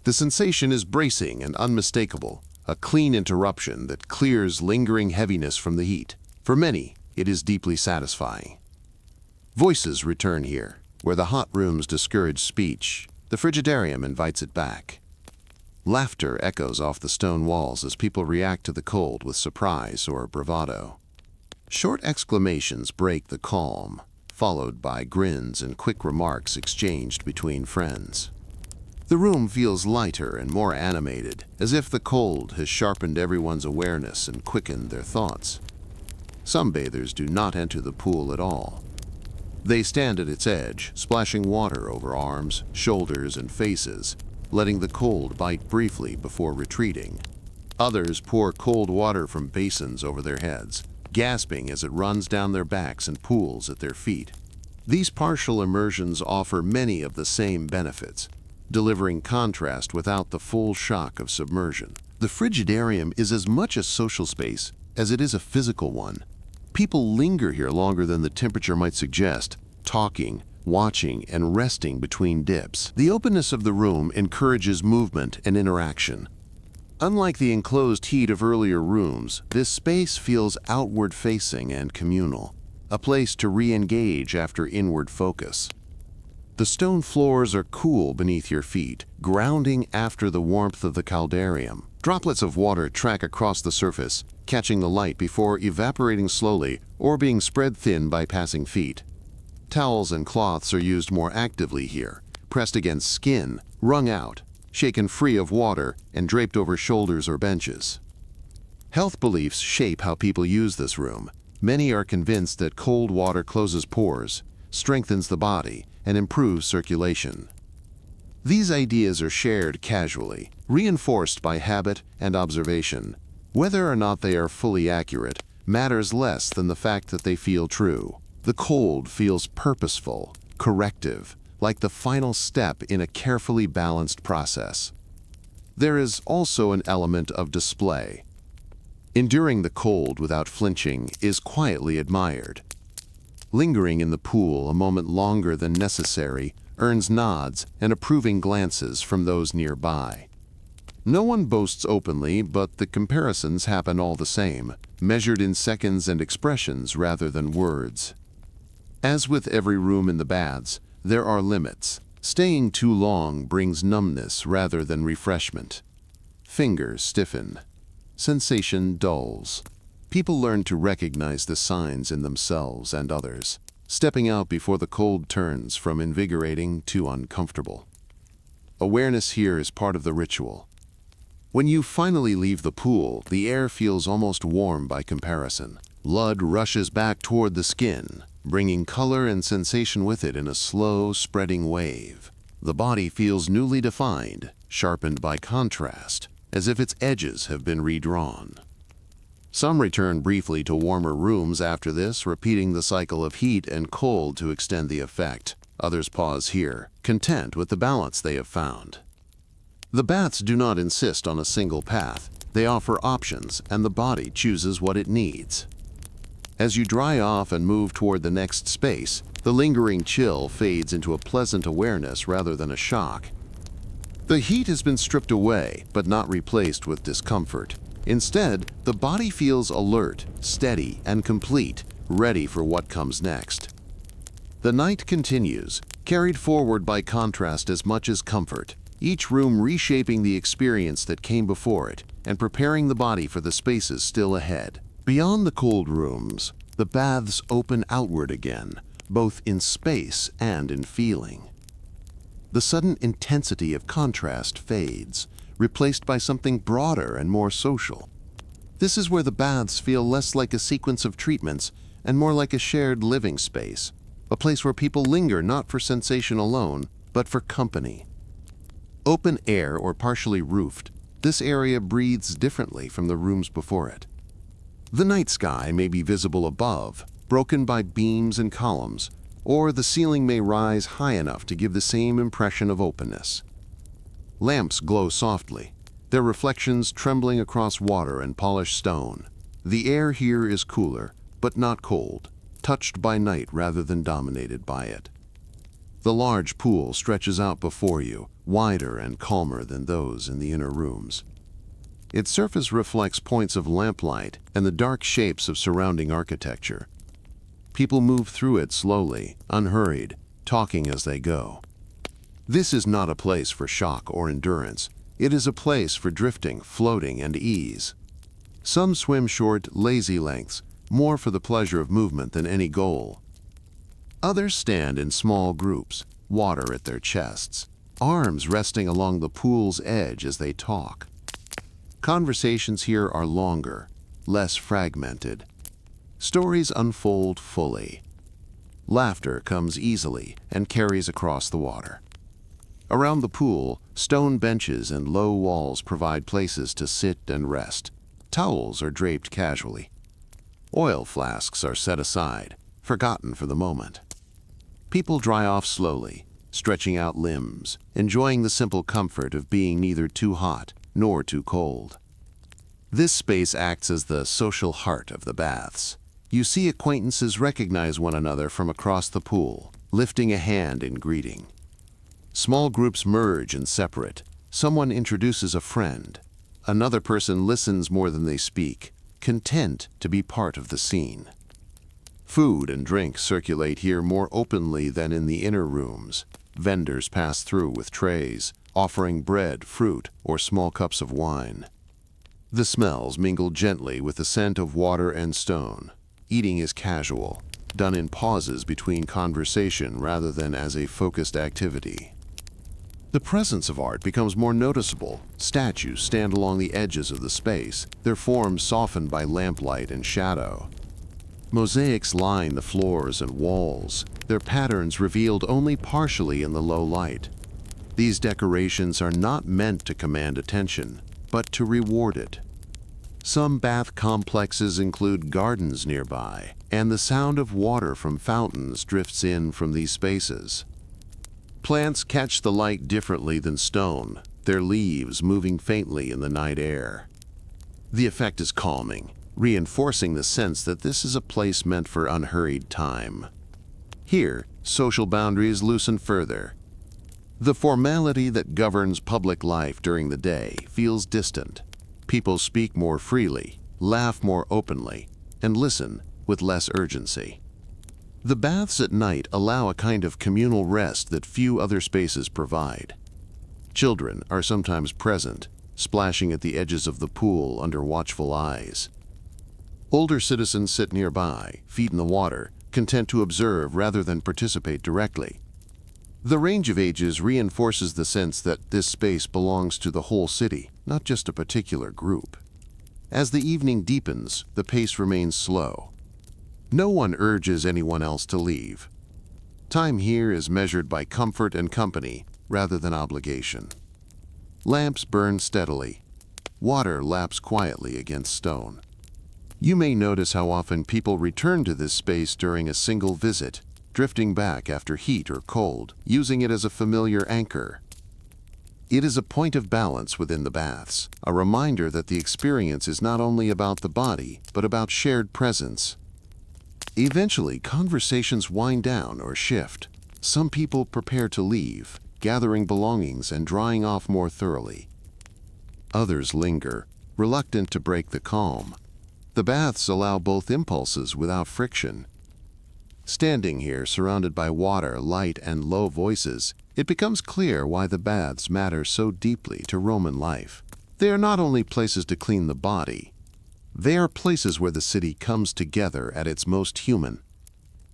S1: The sensation is bracing and unmistakable, a clean interruption that clears lingering heaviness from the heat. For many, it is deeply satisfying. Voices return here. Where the hot rooms discourage speech, the frigidarium invites it back. Laughter echoes off the stone walls as people react to the cold with surprise or bravado. Short exclamations break the calm, followed by grins and quick remarks exchanged between friends. The room feels lighter and more animated, as if the cold has sharpened everyone's awareness and quickened their thoughts. Some bathers do not enter the pool at all. They stand at its edge, splashing water over arms, shoulders, and faces, letting the cold bite briefly before retreating. Others pour cold water from basins over their heads, gasping as it runs down their backs and pools at their feet. These partial immersions offer many of the same benefits, delivering contrast without the full shock of submersion. The frigidarium is as much a social space as it is a physical one. People linger here longer than the temperature might suggest, talking, watching, and resting between dips. The openness of the room encourages movement and interaction. Unlike the enclosed heat of earlier rooms, this space feels outward-facing and communal, a place to re-engage after inward focus. The stone floors are cool beneath your feet, grounding after the warmth of the caldarium. Droplets of water track across the surface, catching the light before evaporating slowly or being spread thin by passing feet. Towels and cloths are used more actively here, pressed against skin, wrung out, shaken free of water, and draped over shoulders or benches. Health beliefs shape how people use this room. Many are convinced that cold water closes pores, strengthens the body, and improves circulation. These ideas are shared casually, reinforced by habit and observation. Whether or not they are fully accurate matters less than the fact that they feel true. The cold feels purposeful, corrective, like the final step in a carefully balanced process. There is also an element of display. Enduring the cold without flinching is quietly admired. Lingering in the pool a moment longer than necessary earns nods and approving glances from those nearby. No one boasts openly, but the comparisons happen all the same, measured in seconds and expressions rather than words. As with every room in the baths, there are limits. Staying too long brings numbness rather than refreshment. Fingers stiffen. Sensation dulls. People learn to recognize the signs in themselves and others, stepping out before the cold turns from invigorating to uncomfortable. Awareness here is part of the ritual. When you finally leave the pool, the air feels almost warm by comparison. Blood rushes back toward the skin, bringing color and sensation with it in a slow, spreading wave. The body feels newly defined, sharpened by contrast, as if its edges have been redrawn. Some return briefly to warmer rooms after this, repeating the cycle of heat and cold to extend the effect. Others pause here, content with the balance they have found. The baths do not insist on a single path. They offer options, and the body chooses what it needs. As you dry off and move toward the next space, the lingering chill fades into a pleasant awareness rather than a shock. The heat has been stripped away, but not replaced with discomfort. Instead, the body feels alert, steady, and complete, ready for what comes next. The night continues, carried forward by contrast as much as comfort, each room reshaping the experience that came before it and preparing the body for the spaces still ahead. Beyond the cold rooms, the baths open outward again, both in space and in feeling. The sudden intensity of contrast fades, replaced by something broader and more social. This is where the baths feel less like a sequence of treatments and more like a shared living space, a place where people linger not for sensation alone, but for company. Open air or partially roofed, this area breathes differently from the rooms before it. The night sky may be visible above, broken by beams and columns, or the ceiling may rise high enough to give the same impression of openness. Lamps glow softly, their reflections trembling across water and polished stone. The air here is cooler, but not cold, touched by night rather than dominated by it. The large pool stretches out before you, wider and calmer than those in the inner rooms. Its surface reflects points of lamplight and the dark shapes of surrounding architecture. People move through it slowly, unhurried, talking as they go. This is not a place for shock or endurance. It is a place for drifting, floating, and ease. Some swim short, lazy lengths, more for the pleasure of movement than any goal. Others stand in small groups, water at their chests, arms resting along the pool's edge as they talk. Conversations here are longer, less fragmented. Stories unfold fully. Laughter comes easily and carries across the water. Around the pool, stone benches and low walls provide places to sit and rest. Towels are draped casually. Oil flasks are set aside, forgotten for the moment. People dry off slowly, stretching out limbs, enjoying the simple comfort of being neither too hot nor too cold. This space acts as the social heart of the baths. You see acquaintances recognize one another from across the pool, lifting a hand in greeting. Small groups merge and separate. Someone introduces a friend. Another person listens more than they speak, content to be part of the scene. Food and drink circulate here more openly than in the inner rooms. Vendors pass through with trays, offering bread, fruit, or small cups of wine. The smells mingle gently with the scent of water and stone. Eating is casual, done in pauses between conversation rather than as a focused activity. The presence of art becomes more noticeable. Statues stand along the edges of the space, their forms softened by lamplight and shadow. Mosaics line the floors and walls, their patterns revealed only partially in the low light. These decorations are not meant to command attention, but to reward it. Some bath complexes include gardens nearby, and the sound of water from fountains drifts in from these spaces. Plants catch the light differently than stone, their leaves moving faintly in the night air. The effect is calming, reinforcing the sense that this is a place meant for unhurried time. Here, social boundaries loosen further. The formality that governs public life during the day feels distant. People speak more freely, laugh more openly, and listen with less urgency. The baths at night allow a kind of communal rest that few other spaces provide. Children are sometimes present, splashing at the edges of the pool under watchful eyes. Older citizens sit nearby, feet in the water, content to observe rather than participate directly. The range of ages reinforces the sense that this space belongs to the whole city, not just a particular group. As the evening deepens, the pace remains slow. No one urges anyone else to leave. Time here is measured by comfort and company rather than obligation. Lamps burn steadily. Water laps quietly against stone. You may notice how often people return to this space during a single visit, drifting back after heat or cold, using it as a familiar anchor. It is a point of balance within the baths, a reminder that the experience is not only about the body, but about shared presence. Eventually, conversations wind down or shift. Some people prepare to leave, gathering belongings and drying off more thoroughly. Others linger, reluctant to break the calm. The baths allow both impulses without friction. Standing here, surrounded by water, light, and low voices, it becomes clear why the baths matter so deeply to Roman life. They are not only places to clean the body, they are places where the city comes together at its most human.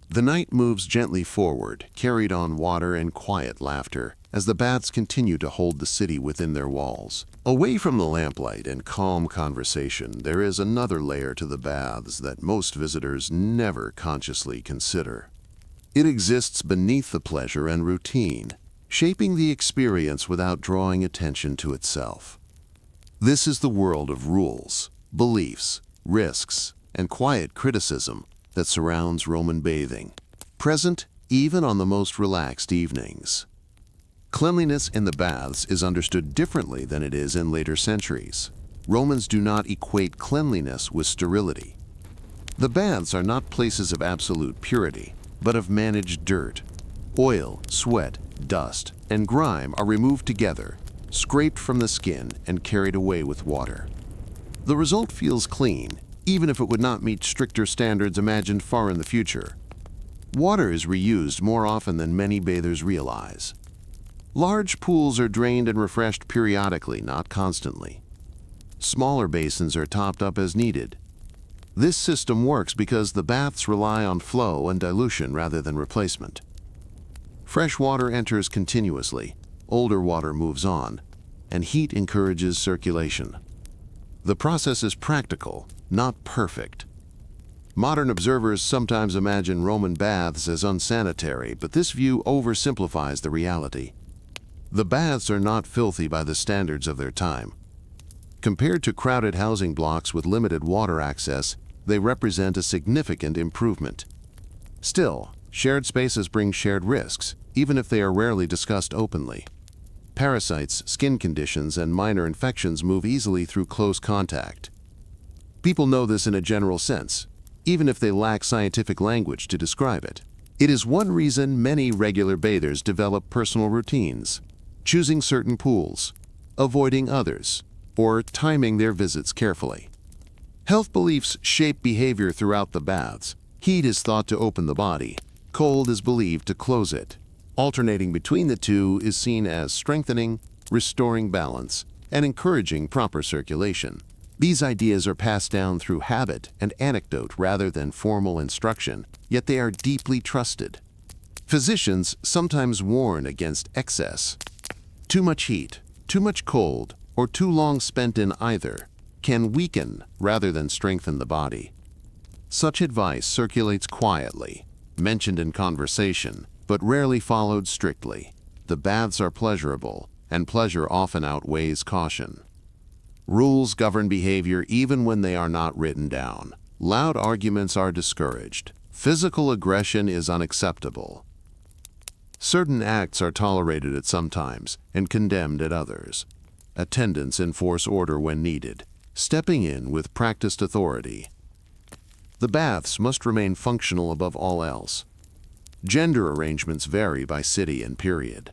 S1: The night moves gently forward, carried on water and quiet laughter, as the baths continue to hold the city within their walls. Away from the lamplight and calm conversation, there is another layer to the baths that most visitors never consciously consider. It exists beneath the pleasure and routine, shaping the experience without drawing attention to itself. This is the world of rules, beliefs, risks, and quiet criticism that surrounds Roman bathing, present even on the most relaxed evenings. Cleanliness in the baths is understood differently than it is in later centuries. Romans do not equate cleanliness with sterility. The baths are not places of absolute purity, but of managed dirt. Oil, sweat, dust, and grime are removed together, scraped from the skin, and carried away with water. The result feels clean, even if it would not meet stricter standards imagined far in the future. Water is reused more often than many bathers realize. Large pools are drained and refreshed periodically, not constantly. Smaller basins are topped up as needed. This system works because the baths rely on flow and dilution rather than replacement. Fresh water enters continuously, older water moves on, and heat encourages circulation. The process is practical, not perfect. Modern observers sometimes imagine Roman baths as unsanitary, but this view oversimplifies the reality. The baths are not filthy by the standards of their time. Compared to crowded housing blocks with limited water access, they represent a significant improvement. Still, shared spaces bring shared risks, even if they are rarely discussed openly. Parasites, skin conditions, and minor infections move easily through close contact. People know this in a general sense, even if they lack scientific language to describe it. It is one reason many regular bathers develop personal routines, choosing certain pools, avoiding others, or timing their visits carefully. Health beliefs shape behavior throughout the baths. Heat is thought to open the body, cold is believed to close it. Alternating between the two is seen as strengthening, restoring balance, and encouraging proper circulation. These ideas are passed down through habit and anecdote rather than formal instruction, yet they are deeply trusted. Physicians sometimes warn against excess. Too much heat, too much cold, or too long spent in either can weaken rather than strengthen the body. Such advice circulates quietly, mentioned in conversation, but rarely followed strictly. The baths are pleasurable, and pleasure often outweighs caution. Rules govern behavior even when they are not written down. Loud arguments are discouraged. Physical aggression is unacceptable. Certain acts are tolerated at some times and condemned at others. Attendants enforce order when needed, stepping in with practiced authority. The baths must remain functional above all else. Gender arrangements vary by city and period.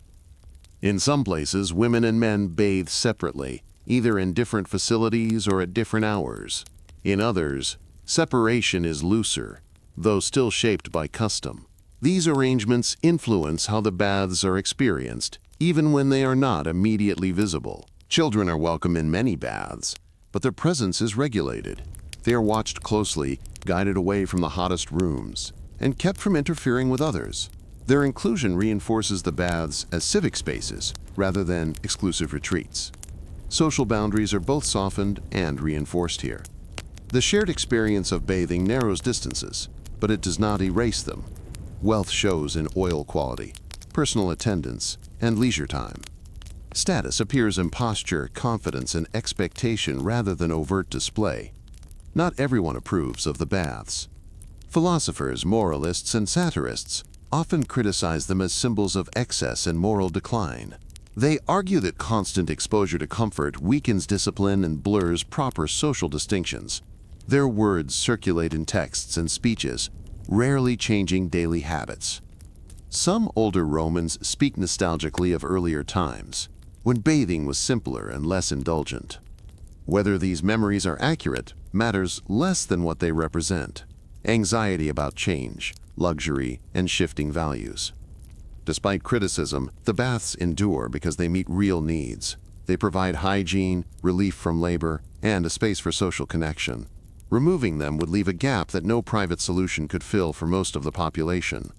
S1: In some places, women and men bathe separately, either in different facilities or at different hours. In others, separation is looser, though still shaped by custom. These arrangements influence how the baths are experienced, even when they are not immediately visible. Children are welcome in many baths, but their presence is regulated. They are watched closely, guided away from the hottest rooms, and kept from interfering with others. Their inclusion reinforces the baths as civic spaces rather than exclusive retreats. Social boundaries are both softened and reinforced here. The shared experience of bathing narrows distances, but it does not erase them. Wealth shows in oil quality, personal attendance, and leisure time. Status appears in posture, confidence, and expectation rather than overt display. Not everyone approves of the baths. Philosophers, moralists, and satirists often criticize them as symbols of excess and moral decline. They argue that constant exposure to comfort weakens discipline and blurs proper social distinctions. Their words circulate in texts and speeches, rarely changing daily habits. Some older Romans speak nostalgically of earlier times, when bathing was simpler and less indulgent. Whether these memories are accurate matters less than what they represent. Anxiety about change, luxury, and shifting values. Despite criticism, the baths endure because they meet real needs. They provide hygiene, relief from labor, and a space for social connection. Removing them would leave a gap that no private solution could fill for most of the population.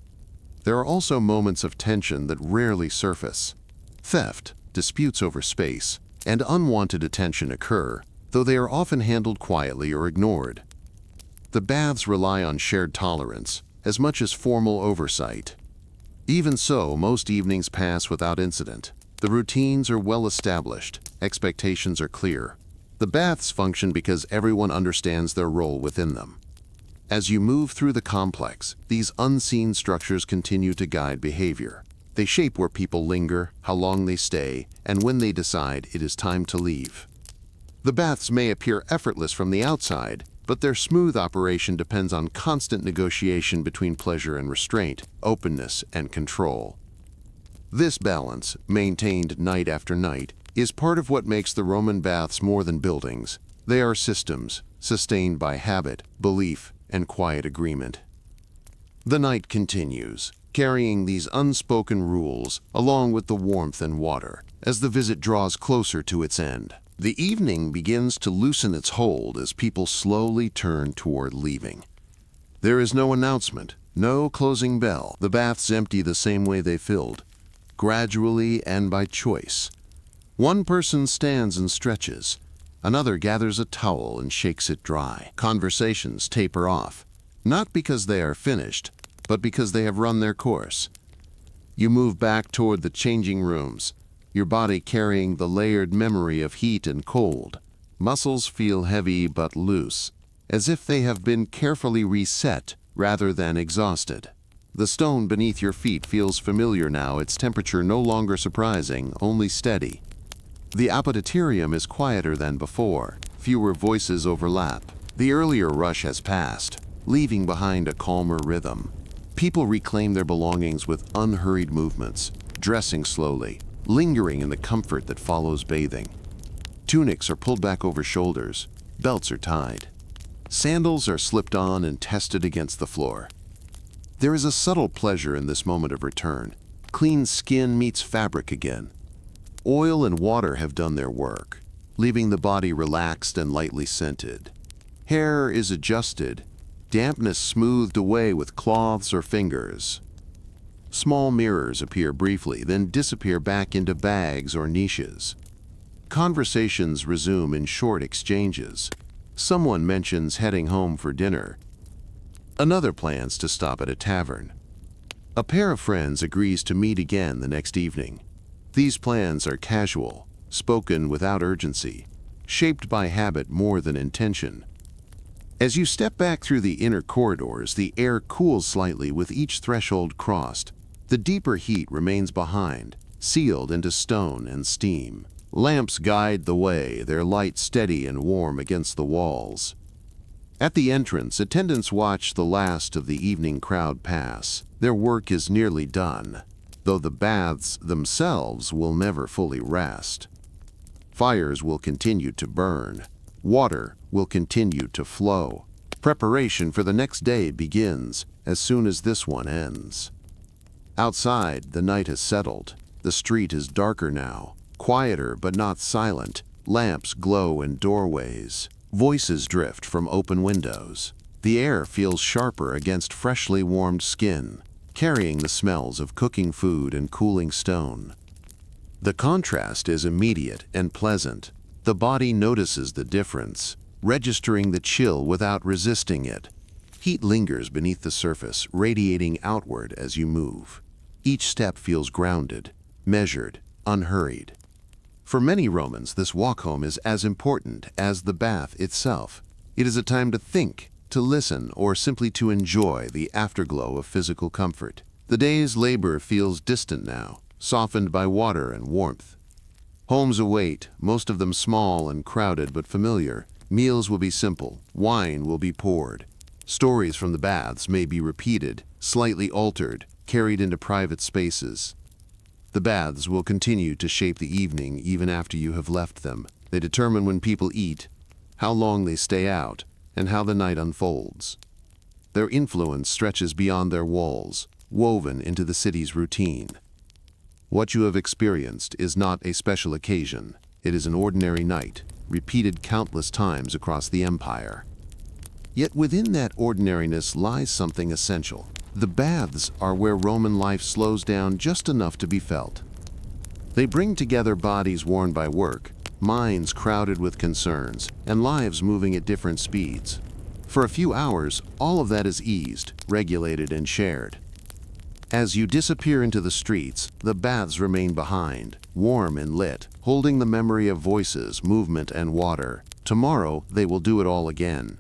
S1: There are also moments of tension that rarely surface. Theft, disputes over space, and unwanted attention occur, though they are often handled quietly or ignored. The baths rely on shared tolerance, as much as formal oversight. Even so, most evenings pass without incident. The routines are well established, expectations are clear. The baths function because everyone understands their role within them. As you move through the complex, these unseen structures continue to guide behavior. They shape where people linger, how long they stay, and when they decide it is time to leave. The baths may appear effortless from the outside, but their smooth operation depends on constant negotiation between pleasure and restraint, openness and control. This balance, maintained night after night, is part of what makes the Roman baths more than buildings. They are systems, sustained by habit, belief, and quiet agreement. The night continues, carrying these unspoken rules along with the warmth and water, as the visit draws closer to its end. The evening begins to loosen its hold as people slowly turn toward leaving. There is no announcement, no closing bell. The baths empty the same way they filled, gradually and by choice. One person stands and stretches. Another gathers a towel and shakes it dry. Conversations taper off, not because they are finished, but because they have run their course. You move back toward the changing rooms, your body carrying the layered memory of heat and cold. Muscles feel heavy but loose, as if they have been carefully reset rather than exhausted. The stone beneath your feet feels familiar now, its temperature no longer surprising, only steady. The apoditarium is quieter than before, fewer voices overlap. The earlier rush has passed, leaving behind a calmer rhythm. People reclaim their belongings with unhurried movements, dressing slowly, lingering in the comfort that follows bathing. Tunics are pulled back over shoulders, belts are tied. Sandals are slipped on and tested against the floor. There is a subtle pleasure in this moment of return. Clean skin meets fabric again. Oil and water have done their work, leaving the body relaxed and lightly scented. Hair is adjusted, dampness smoothed away with cloths or fingers. Small mirrors appear briefly, then disappear back into bags or niches. Conversations resume in short exchanges. Someone mentions heading home for dinner. Another plans to stop at a tavern. A pair of friends agrees to meet again the next evening. These plans are casual, spoken without urgency, shaped by habit more than intention. As you step back through the inner corridors, the air cools slightly with each threshold crossed. The deeper heat remains behind, sealed into stone and steam. Lamps guide the way, their light steady and warm against the walls. At the entrance, attendants watch the last of the evening crowd pass. Their work is nearly done, though the baths themselves will never fully rest. Fires will continue to burn. Water will continue to flow. Preparation for the next day begins as soon as this one ends. Outside, the night has settled. The street is darker now, quieter but not silent. Lamps glow in doorways. Voices drift from open windows. The air feels sharper against freshly warmed skin, carrying the smells of cooking food and cooling stone. The contrast is immediate and pleasant. The body notices the difference, registering the chill without resisting it. Heat lingers beneath the surface, radiating outward as you move. Each step feels grounded, measured, unhurried. For many Romans, this walk home is as important as the bath itself. It is a time to think, to listen, or simply to enjoy the afterglow of physical comfort. The day's labor feels distant now, softened by water and warmth. Homes await, most of them small and crowded but familiar. Meals will be simple, wine will be poured. Stories from the baths may be repeated, slightly altered, carried into private spaces. The baths will continue to shape the evening even after you have left them. They determine when people eat, how long they stay out, and how the night unfolds. their influence stretches beyond their walls, woven into the city's routine. What you have experienced is not a special occasion. It is an ordinary night, repeated countless times across the empire. Yet within that ordinariness lies something essential. The baths are where Roman life slows down just enough to be felt. They bring together bodies worn by work, minds crowded with concerns, and lives moving at different speeds. For a few hours, all of that is eased, regulated, and shared. As you disappear into the streets, the baths remain behind, warm and lit, holding the memory of voices, movement, and water. Tomorrow, they will do it all again.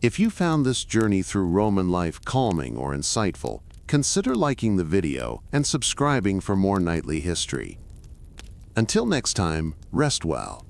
S1: If you found this journey through Roman life calming or insightful, consider liking the video and subscribing for more nightly history. Until next time, rest well.